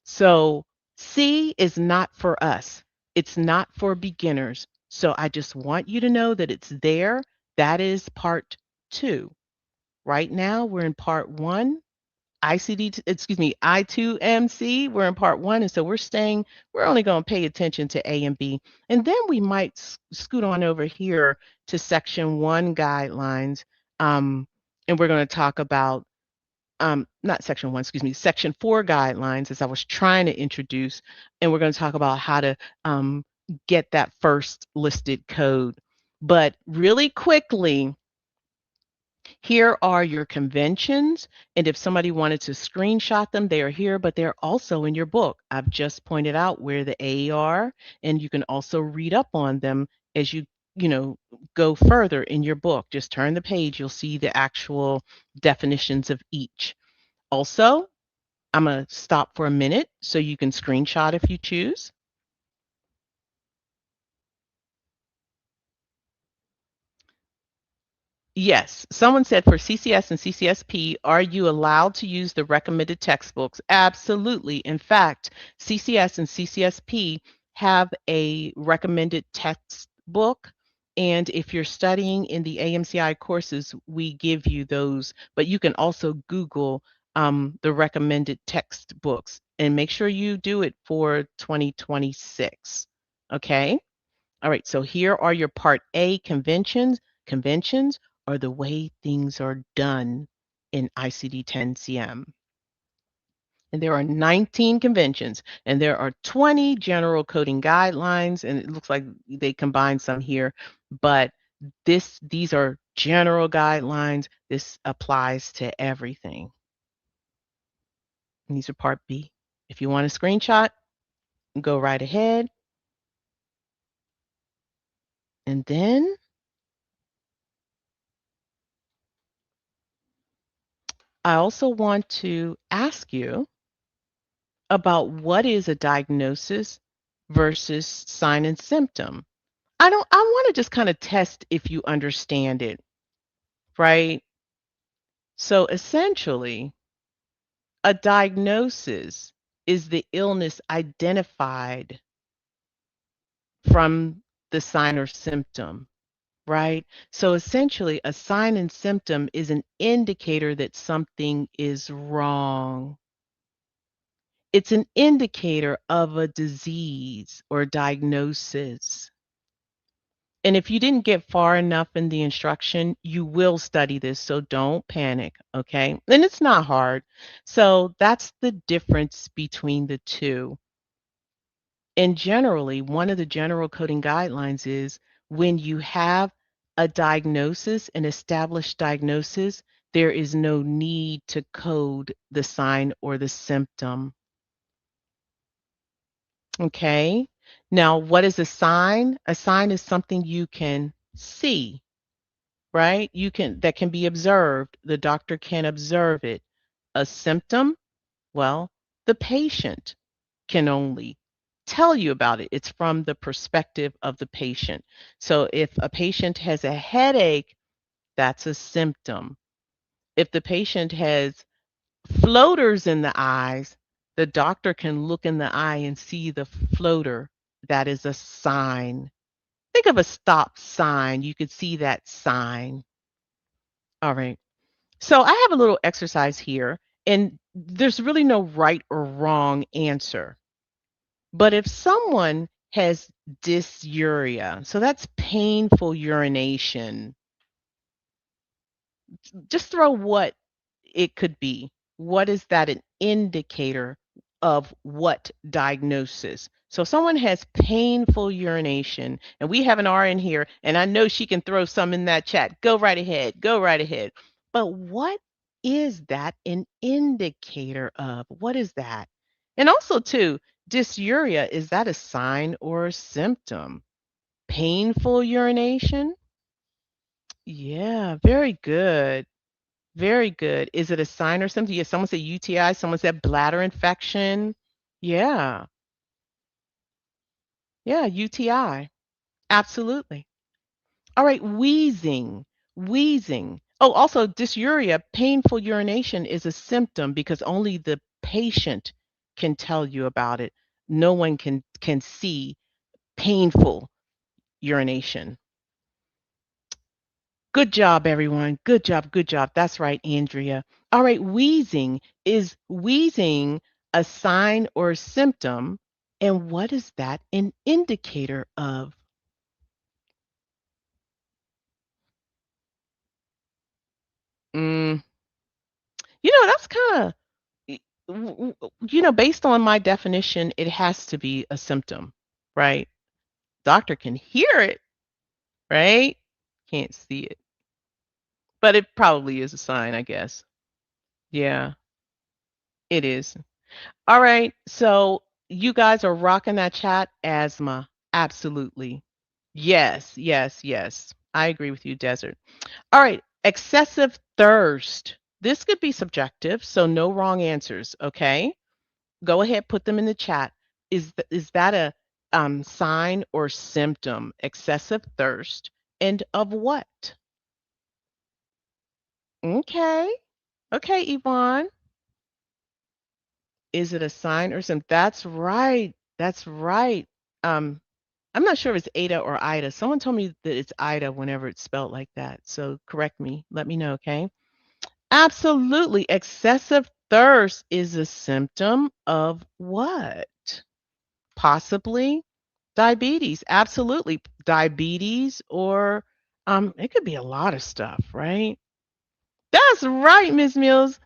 So C is not for us. It's not for beginners. So I just want you to know that it's there. That is part 2. Right now, we're in part 1, I2MC. We're in part 1, and so we're only going to pay attention to A and B. And then we might scoot on over here to Section 1 guidelines, and we're going to talk about not section 1, excuse me, section 4 guidelines, as I was trying to introduce, and we're going to talk about how to get that first listed code. But really quickly, here are your conventions, and if somebody wanted to screenshot them, they are here, but they're also in your book. I've just pointed out where the A are, and you can also read up on them as you know, go further in your book. Just turn the page, you'll see the actual definitions of each. Also, I'm going to stop for a minute so you can screenshot if you choose. Yes, someone said for CCS and CCSP, are you allowed to use the recommended textbooks? Absolutely. In fact, CCS and CCSP have a recommended textbook. And if you're studying in the AMCI courses, we give you those, but you can also Google the recommended textbooks and make sure you do it for 2026. Okay. All right, so here are your Part A conventions. Conventions are the way things are done in ICD-10-CM. And there are 19 conventions, and there are 20 general coding guidelines, and it looks like they combine some here, but these are general guidelines. This applies to everything. And these are Part B. If you want a screenshot, go right ahead. And then I also want to ask you about what is a diagnosis versus sign and symptom. I want to just kind of test if you understand it, right? So essentially, a diagnosis is the illness identified from the sign or symptom, right? So essentially, a sign and symptom is an indicator that something is wrong. It's an indicator of a disease or diagnosis. And if you didn't get far enough in the instruction, you will study this, so don't panic, okay? And it's not hard. So that's the difference between the two. And generally, one of the general coding guidelines is when you have a diagnosis, an established diagnosis, there is no need to code the sign or the symptom. Okay. Now, what is a sign? A sign is something you can see, right? That can be observed. The doctor can observe it. A symptom, well, the patient can only tell you about it. It's from the perspective of the patient. So if a patient has a headache, that's a symptom. If the patient has floaters in the eyes, the doctor can look in the eye and see the floater. That is a sign. Think of a stop sign. You could see that sign. All right. So I have a little exercise here, and there's really no right or wrong answer. But if someone has dysuria, so that's painful urination, just throw what it could be. What is that an indicator of what diagnosis? So if someone has painful urination, and we have an RN here, and I know she can throw some in that chat. Go right ahead. Go right ahead. But what is that an indicator of? What is that? And also, too, dysuria, is that a sign or a symptom? Painful urination? Yeah, very good. Very good. Is it a sign or something? Yeah, someone said UTI, someone said bladder infection. Yeah. Yeah, UTI. Absolutely. All right, wheezing. Wheezing. Oh, also dysuria, painful urination is a symptom because only the patient can tell you about it. No one can see painful urination. Good job, everyone. Good job. Good job. That's right, Andrea. All right, wheezing. Is wheezing a sign or a symptom? And what is that an indicator of? Mm, That's kind of, based on my definition, it has to be a symptom, right? Doctor can hear it, right? Can't see it. But it probably is a sign, I guess. Yeah, it is. All right. So you guys are rocking that chat. Asthma. Absolutely. Yes, yes, yes. I agree with you, Desert. All right. Excessive thirst. This could be subjective, so no wrong answers. Okay. Go ahead, put them in the chat. Is that a sign or symptom? Excessive thirst. And of what? Okay. Okay, Yvonne. Is it a sign or symptom? That's right. That's right. Um, I'm not sure if it's Ada or Ida. Someone told me that it's Ida whenever it's spelled like that. So correct me. Let me know, okay? Absolutely. Excessive thirst is a symptom of what? Possibly diabetes. Absolutely. Diabetes or it could be a lot of stuff, right? That's right, Miss Mills.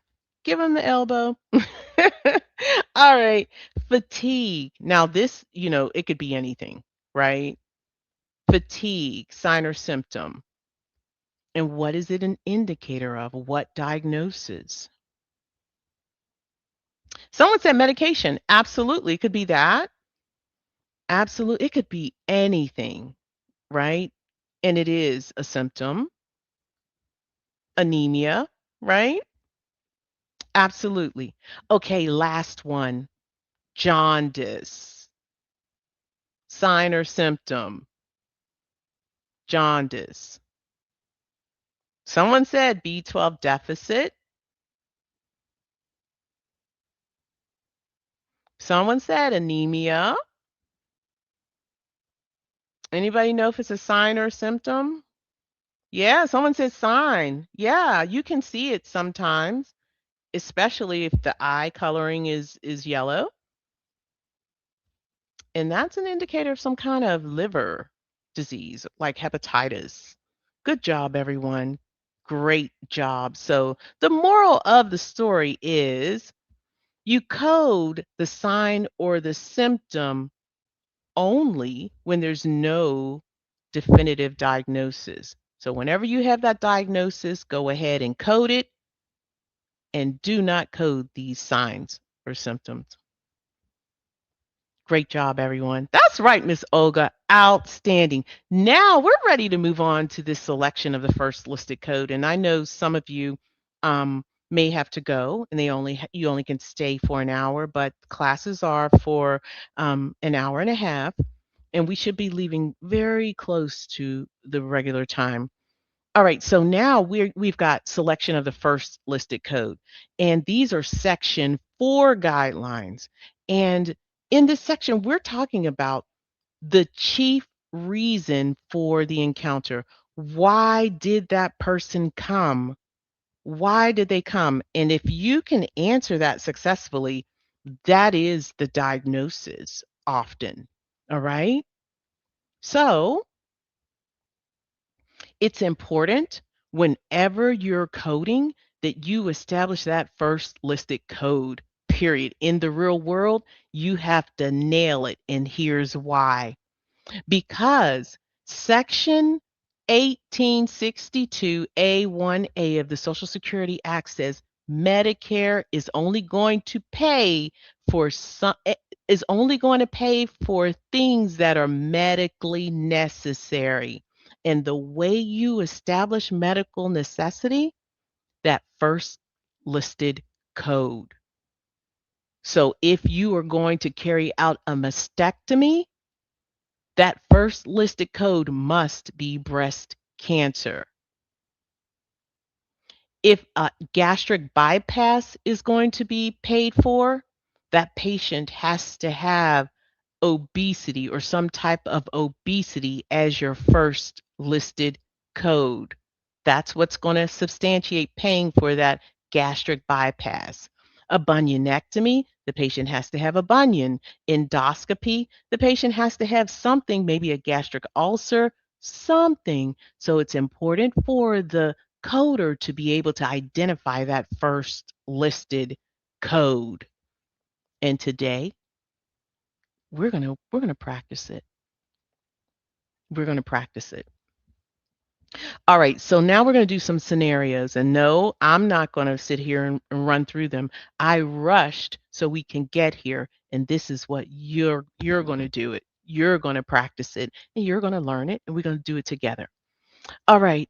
Give him the elbow. All right. Fatigue. Now, this, it could be anything, right? Fatigue, sign or symptom. And what is it an indicator of? What diagnosis? Someone said medication. Absolutely. It could be that. Absolutely. It could be anything, right? And it is a symptom. Anemia, right? Absolutely. Okay, last one. Jaundice. Sign or symptom. Jaundice. Someone said B12 deficit. Someone said anemia. Anybody know if it's a sign or a symptom? Yeah, someone said sign. Yeah, you can see it sometimes, especially if the eye coloring is yellow. And that's an indicator of some kind of liver disease like hepatitis. Good job, everyone. Great job. So, the moral of the story is you code the sign or the symptom only when there's no definitive diagnosis. So, whenever you have that diagnosis, go ahead and code it and do not code these signs or symptoms. Great job, everyone. That's right, Miss Olga. Outstanding. Now we're ready to move on to this selection of the first listed code. And I know some of you may have to go, and you only can stay for an hour, but classes are for an hour and a half, and we should be leaving very close to the regular time. All right, so now we've got selection of the first listed code, and these are section 4 guidelines. And in this section, we're talking about the chief reason for the encounter. Why did that person come? Why did they come? And if you can answer that successfully, that is the diagnosis often. All right. So it's important whenever you're coding that you establish that first listed code, period. In the real world, you have to nail it. And here's why. Because Section 1862A1A of the Social Security Act says Medicare is only going to pay for things that are medically necessary. And the way you establish medical necessity, that first listed code. So if you are going to carry out a mastectomy, that first listed code must be breast cancer. If a gastric bypass is going to be paid for, that patient has to have obesity or some type of obesity as your first listed code. That's what's going to substantiate paying for that gastric bypass. A bunionectomy, the patient has to have a bunion. Endoscopy, the patient has to have something, maybe a gastric ulcer, something. So it's important for the coder to be able to identify that first listed code. And today we're going to practice it. We're going to practice it. All right, so now we're going to do some scenarios. And no, I'm not going to sit here and run through them. I rushed so we can get here, and this is what you're going to do it. You're going to practice it, and you're going to learn it, and we're going to do it together. All right.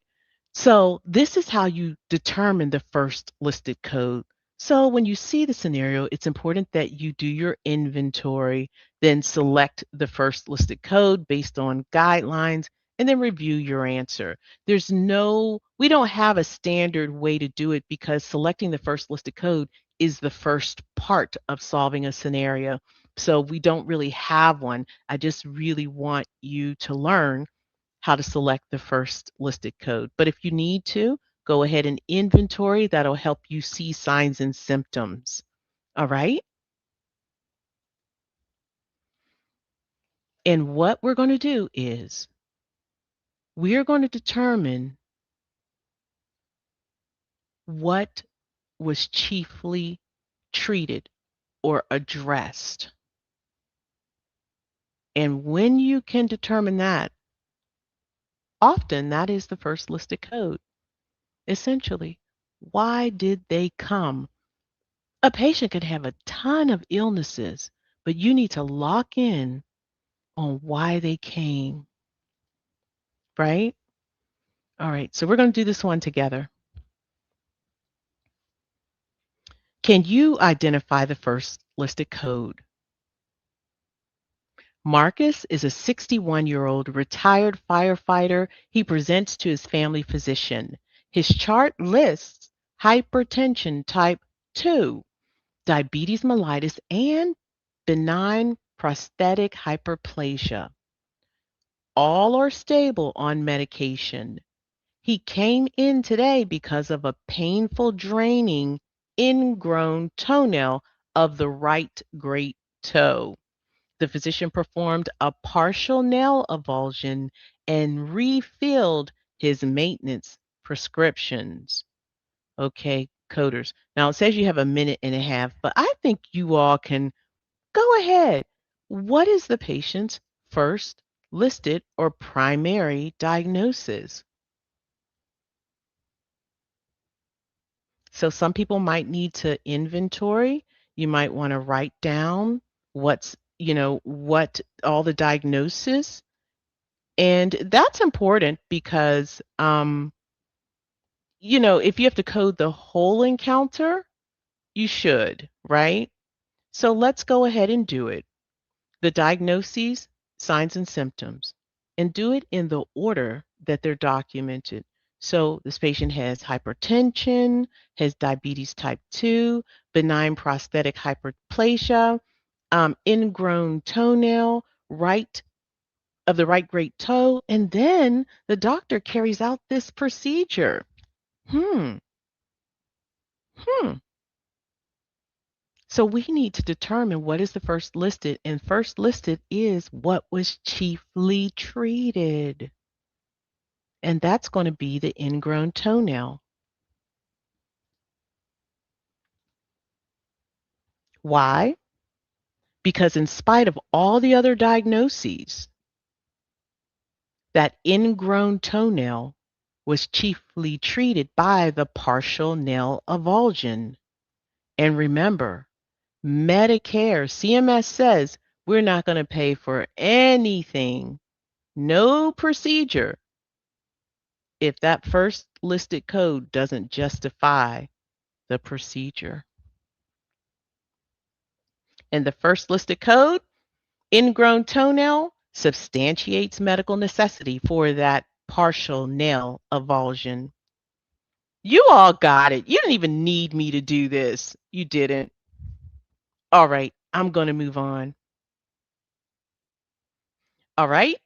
So this is how you determine the first listed code. So when you see the scenario, it's important that you do your inventory, then select the first listed code based on guidelines, and then review your answer. We don't have a standard way to do it because selecting the first listed code is the first part of solving a scenario. So we don't really have one. I just really want you to learn how to select the first listed code. But if you need to, go ahead and inventory. That'll help you see signs and symptoms. All right. And what we're going to do is we're going to determine what was chiefly treated or addressed. And when you can determine that, often that is the first listed code. Essentially, why did they come? A patient could have a ton of illnesses, but you need to lock in on why they came, right? All right, so we're going to do this one together. Can you identify the first listed code? Marcus is a 61-year-old retired firefighter. He presents to his family physician. His chart lists hypertension type 2, diabetes mellitus, and benign prostatic hyperplasia. All are stable on medication. He came in today because of a painful draining ingrown toenail of the right great toe. The physician performed a partial nail avulsion and refilled his maintenance prescriptions. Okay, coders. Now it says you have a minute and a half, but I think you all can go ahead. What is the patient's first listed or primary diagnosis? So some people might need to inventory. You might want to write down what all the diagnosis. And that's important because, if you have to code the whole encounter, you should, right? So let's go ahead and do it. The diagnoses, signs, and symptoms, and do it in the order that they're documented. So this patient has hypertension, has diabetes type 2, benign prostatic hyperplasia, ingrown toenail, of the right great toe, and then the doctor carries out this procedure. Hmm. So we need to determine what is the first listed, and first listed is what was chiefly treated. And that's going to be the ingrown toenail. Why? Because in spite of all the other diagnoses, that ingrown toenail was chiefly treated by the partial nail avulsion. And remember, Medicare, CMS says we're not going to pay for anything, no procedure, if that first listed code doesn't justify the procedure. And the first listed code, ingrown toenail, substantiates medical necessity for that partial nail avulsion. You all got it. You didn't even need me to do this. You didn't. All right, I'm going to move on. All right.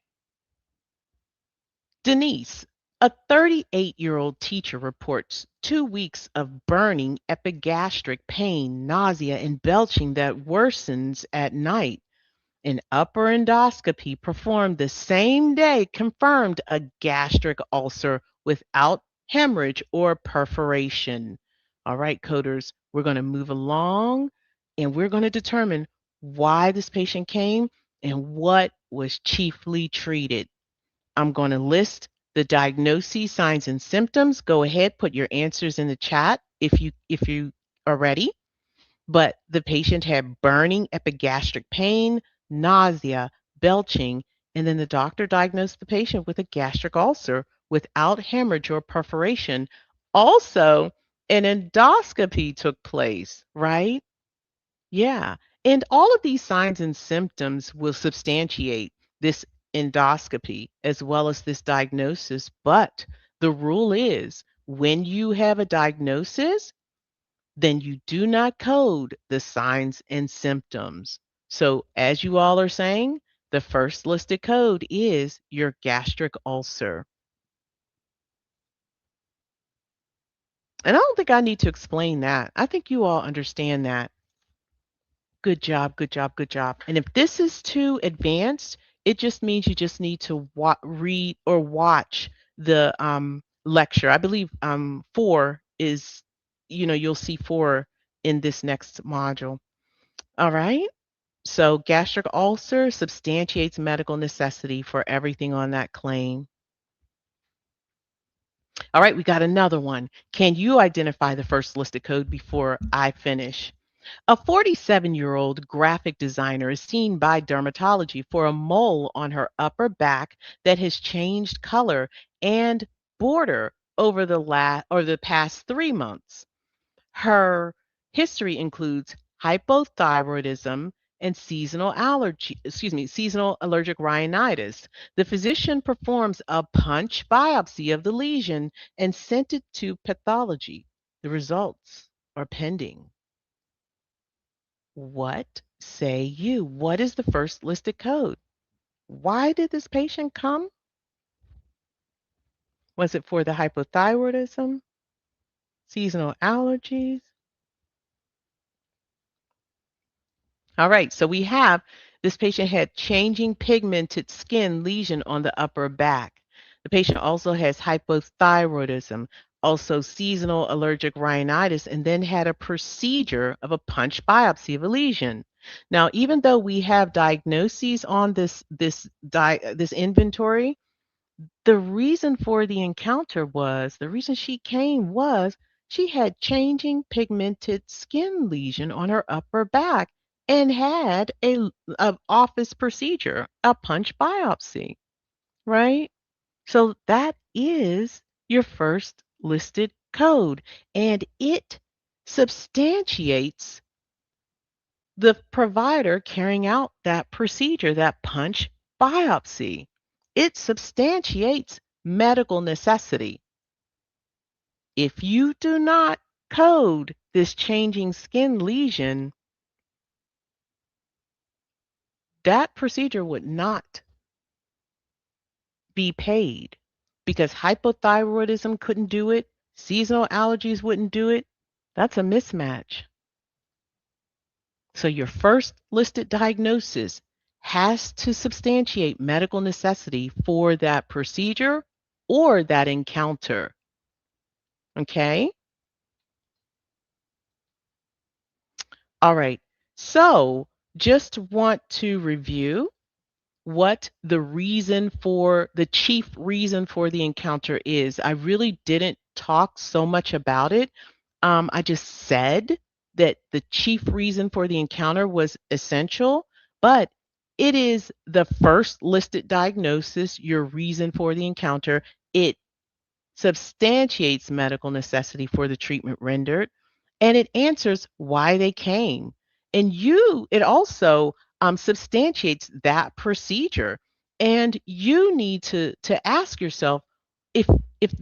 Denise, a 38-year-old teacher, reports 2 weeks of burning epigastric pain, nausea, and belching that worsens at night. An upper endoscopy performed the same day confirmed a gastric ulcer without hemorrhage, or perforation. All right, coders, we're going to move along and we're going to determine why this patient came and what was chiefly treated. I'm going to list the diagnoses, signs, and symptoms. Go ahead, put your answers in the chat if you are ready. But the patient had burning epigastric pain, nausea, belching, and then the doctor diagnosed the patient with a gastric ulcer without hemorrhage or perforation. Also, an endoscopy took place, right? Yeah. And all of these signs and symptoms will substantiate this endoscopy as well as this diagnosis. But the rule is when you have a diagnosis, then you do not code the signs and symptoms. So, as you all are saying, the first listed code is your gastric ulcer. And I don't think I need to explain that. I think you all understand that. Good job, good job, good job. And if this is too advanced, it just means you just need to read or watch the lecture. I believe 4 is, you'll see 4 in this next module. All right. So gastric ulcer substantiates medical necessity for everything on that claim. All right, we got another one. Can you identify the first listed code before I finish? A 47-year-old graphic designer is seen by dermatology for a mole on her upper back that has changed color and border over the past 3 months. Her history includes hypothyroidism and seasonal allergic rhinitis. The physician performs a punch biopsy of the lesion and sent it to pathology. The results are pending. What say you? What is the first listed code? Why did this patient come? Was it for the hypothyroidism, seasonal allergies? All right, so we have this patient had changing pigmented skin lesion on the upper back. The patient also has hypothyroidism, also seasonal allergic rhinitis, and then had a procedure of a punch biopsy of a lesion. Now, even though we have diagnoses on this inventory, the reason for the encounter was the reason she came was she had changing pigmented skin lesion on her upper back and had a office procedure, a punch biopsy, right? So that is your first listed code, and it substantiates the provider carrying out that procedure, that punch biopsy. It substantiates medical necessity. If you do not code this changing skin lesion, that procedure would not be paid because hypothyroidism couldn't do it, seasonal allergies wouldn't do it. That's a mismatch. So your first listed diagnosis has to substantiate medical necessity for that procedure or that encounter. Okay? All right. So just want to review what the chief reason for the encounter is. I really didn't talk so much about it. I just said that the chief reason for the encounter was essential, but it is the first listed diagnosis, your reason for the encounter. It substantiates medical necessity for the treatment rendered, and it answers why they came. And it also substantiates that procedure. And you need to ask yourself if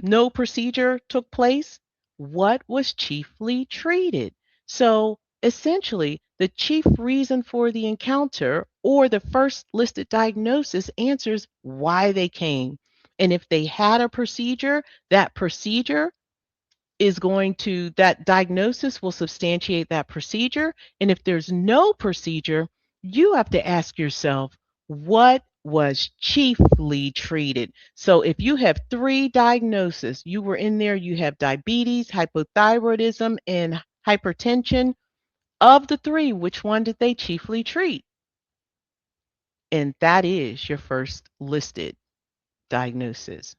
no procedure took place, what was chiefly treated? So essentially, the chief reason for the encounter or the first listed diagnosis answers why they came. And if they had a procedure, that procedure that diagnosis will substantiate that procedure. And if there's no procedure, you have to ask yourself, what was chiefly treated. So if you have 3 diagnoses, you were in there, you have diabetes, hypothyroidism, and hypertension. Of the 3, which one did they chiefly treat? And that is your first listed diagnosis.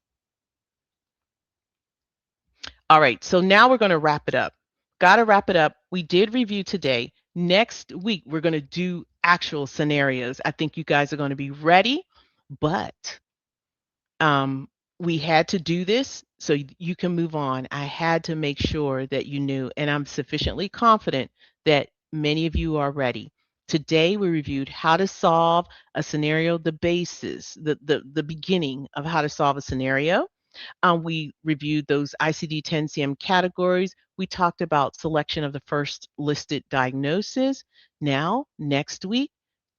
All right, so now we're going to wrap it up. Got to wrap it up. We did review today. Next week, we're going to do actual scenarios. I think you guys are going to be ready, but um, we had to do this so you can move on. I had to make sure that you knew, and I'm sufficiently confident that many of you are ready. Today, we reviewed how to solve a scenario, the basis, the beginning of how to solve a scenario. We reviewed those ICD-10-CM categories. We talked about selection of the first listed diagnosis. Now, next week,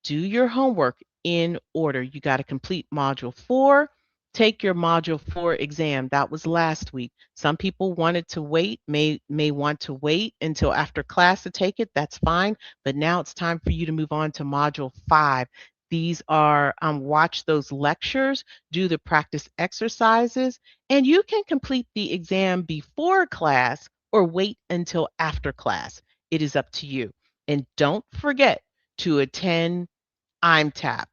do your homework in order. You got to complete Module 4. Take your Module 4 exam. That was last week. Some people wanted to wait, may want to wait until after class to take it. That's fine. But now it's time for you to move on to Module 5. These are watch those lectures, do the practice exercises, and you can complete the exam before class or wait until after class. It is up to you. And don't forget to attend IMTAP.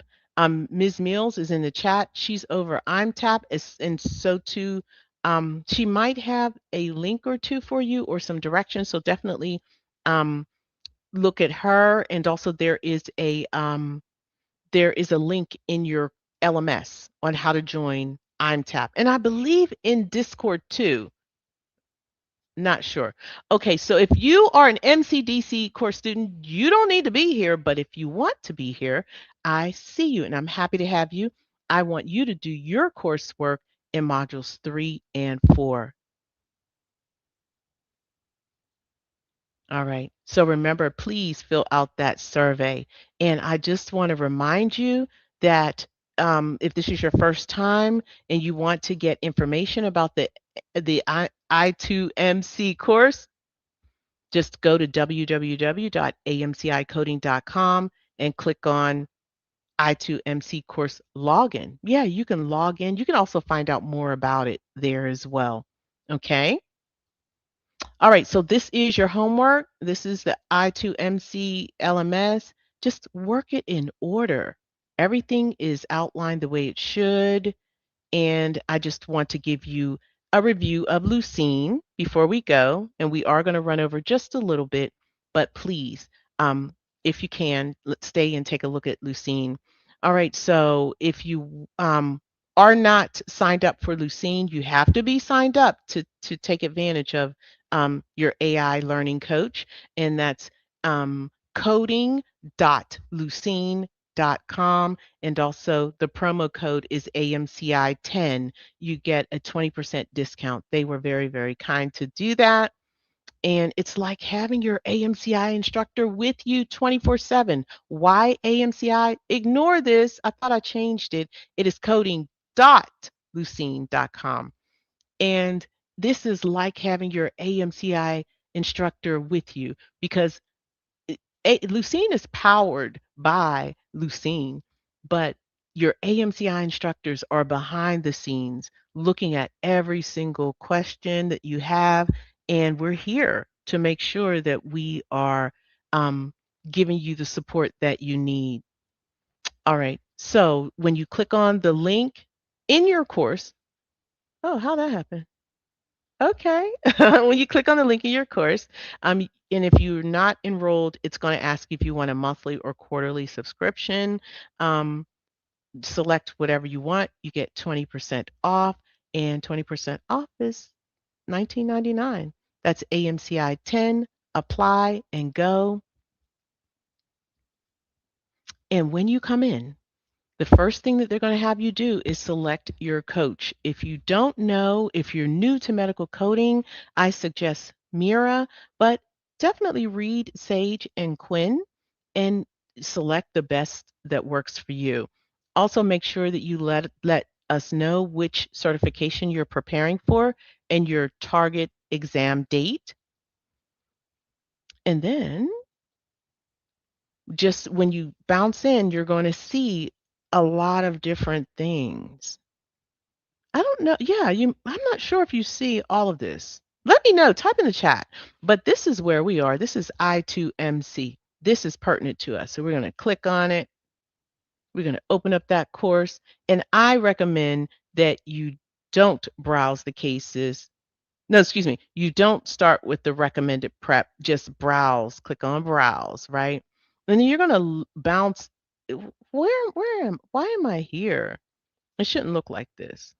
Ms. Mills is in the chat. She's over IMTAP, and so too, she might have a link or two for you or some directions. So definitely look at her. And also there is a link in your LMS on how to join IMTAP. And I believe in Discord too. Not sure. Okay, so if you are an MCDC course student, you don't need to be here, but if you want to be here, I see you and I'm happy to have you. I want you to do your coursework in modules 3 and 4. All right. So remember, please fill out that survey. And I just want to remind you that if this is your first time and you want to get information about the I2MC course, just go to www.amcicoding.com and click on I2MC course login. Yeah, you can log in. You can also find out more about it there as well. Okay. All right, so this is your homework. This is the I2MC LMS. Just work it in order. Everything is outlined the way it should. And I just want to give you a review of Lucene before we go. And we are going to run over just a little bit, but please, if you can, let's stay and take a look at Lucene. All right, so if you are not signed up for Lucene, you have to be signed up to take advantage of your AI learning coach, and that's coding.lucene.com, and also the promo code is AMCI 10. You get a 20% discount. They were very, very kind to do that. And it's like having your AMCI instructor with you 24/7. Why AMCI? Ignore this. I thought I changed it. It is coding.lucene.com. And this is like having your AMCI instructor with you because Lucene is powered by Lucene, but your AMCI instructors are behind the scenes looking at every single question that you have, and we're here to make sure that we are giving you the support that you need. All right, so when you click on the link in your course, oh, how'd that happen? Okay. When you click on the link in your course, and if you're not enrolled, it's going to ask if you want a monthly or quarterly subscription. Select whatever you want. You get 20% off, and 20% off is $19.99. That's AMCI 10. Apply and go. And when you come in, the first thing that they're going to have you do is select your coach. If you don't know, if you're new to medical coding, I suggest Mira, but definitely read Sage and Quinn and select the best that works for you. Also, make sure that you let us know which certification you're preparing for and your target exam date. And then just when you bounce in, you're going to see a lot of different things. I don't know. Yeah, I'm not sure if you see all of this. Let me know. Type in the chat. But this is where we are. This is I2MC. This is pertinent to us. So we're going to click on it. We're going to open up that course. And I recommend that you don't browse the cases. No, excuse me. You don't start with the recommended prep. Just browse. Click on browse, right? And then you're going to bounce. Why am I here? It shouldn't look like this.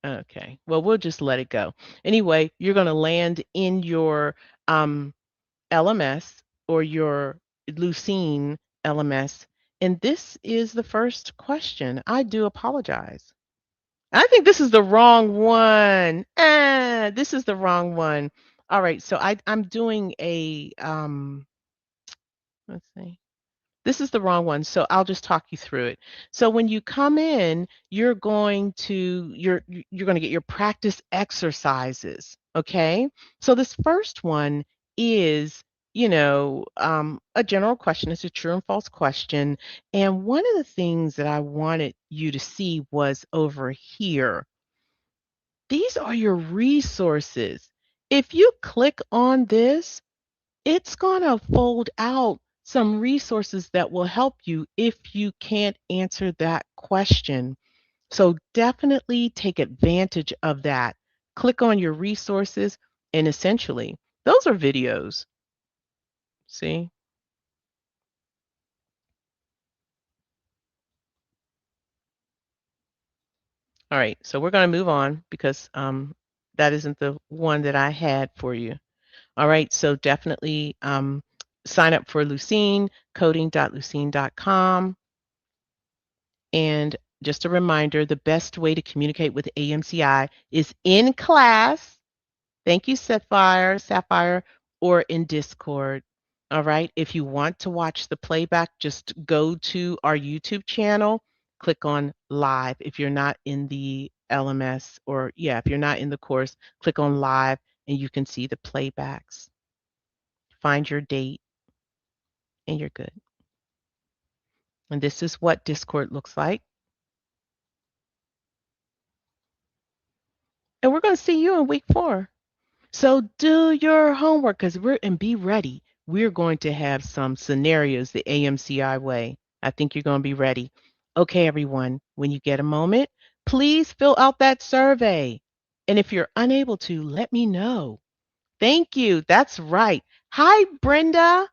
Okay. Well, we'll just let it go. Anyway, you're going to land in your LMS or your Lucene LMS. And this is the first question. I do apologize. I think this is the wrong one. This is the wrong one. All right. So I'm doing a, let's see. This is the wrong one, so I'll just talk you through it. So when you come in, you're going to get your practice exercises, okay? So this first one is, a general question. It's a true and false question. And one of the things that I wanted you to see was over here. These are your resources. If you click on this, it's going to fold out some resources that will help you if you can't answer that question. So definitely take advantage of that. Click on your resources, and essentially, those are videos. See? All right, so we're going to move on because that isn't the one that I had for you. All right, so definitely sign up for Lucene, coding.lucene.com. And just a reminder, the best way to communicate with AMCI is in class. Thank you, Sapphire, or in Discord. All right. If you want to watch the playback, just go to our YouTube channel, click on live. If you're not in the LMS if you're not in the course, click on live and you can see the playbacks. Find your date and you're good. And this is what Discord looks like. And we're going to see you in week 4. So do your homework and be ready. We're going to have some scenarios the AMCI way. I think you're going to be ready. Okay, everyone, when you get a moment, please fill out that survey. And if you're unable to, let me know. Thank you. That's right. Hi, Brenda.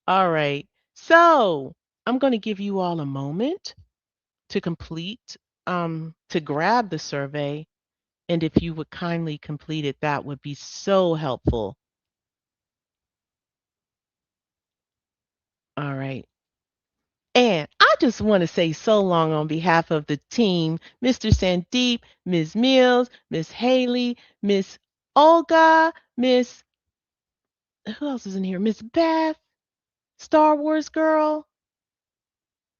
All right. So I'm going to give you all a moment to complete, to grab the survey. And if you would kindly complete it, that would be so helpful. All right. And I just want to say so long on behalf of the team, Mr. Sandeep, Ms. Mills, Miss Haley, Miss Olga, who else is in here? Miss Beth, Star Wars girl.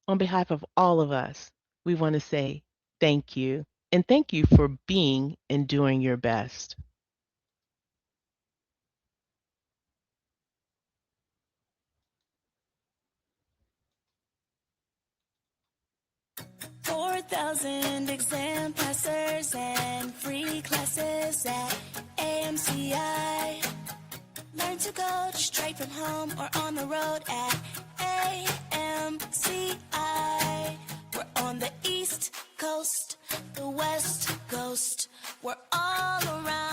On behalf of all of us, we want to say thank you. And thank you for being and doing your best. 4,000 exam passers and free classes at AMCI. Learn to code straight from home or on the road at AMCI. We're on the East Coast, the West Coast. We're all around.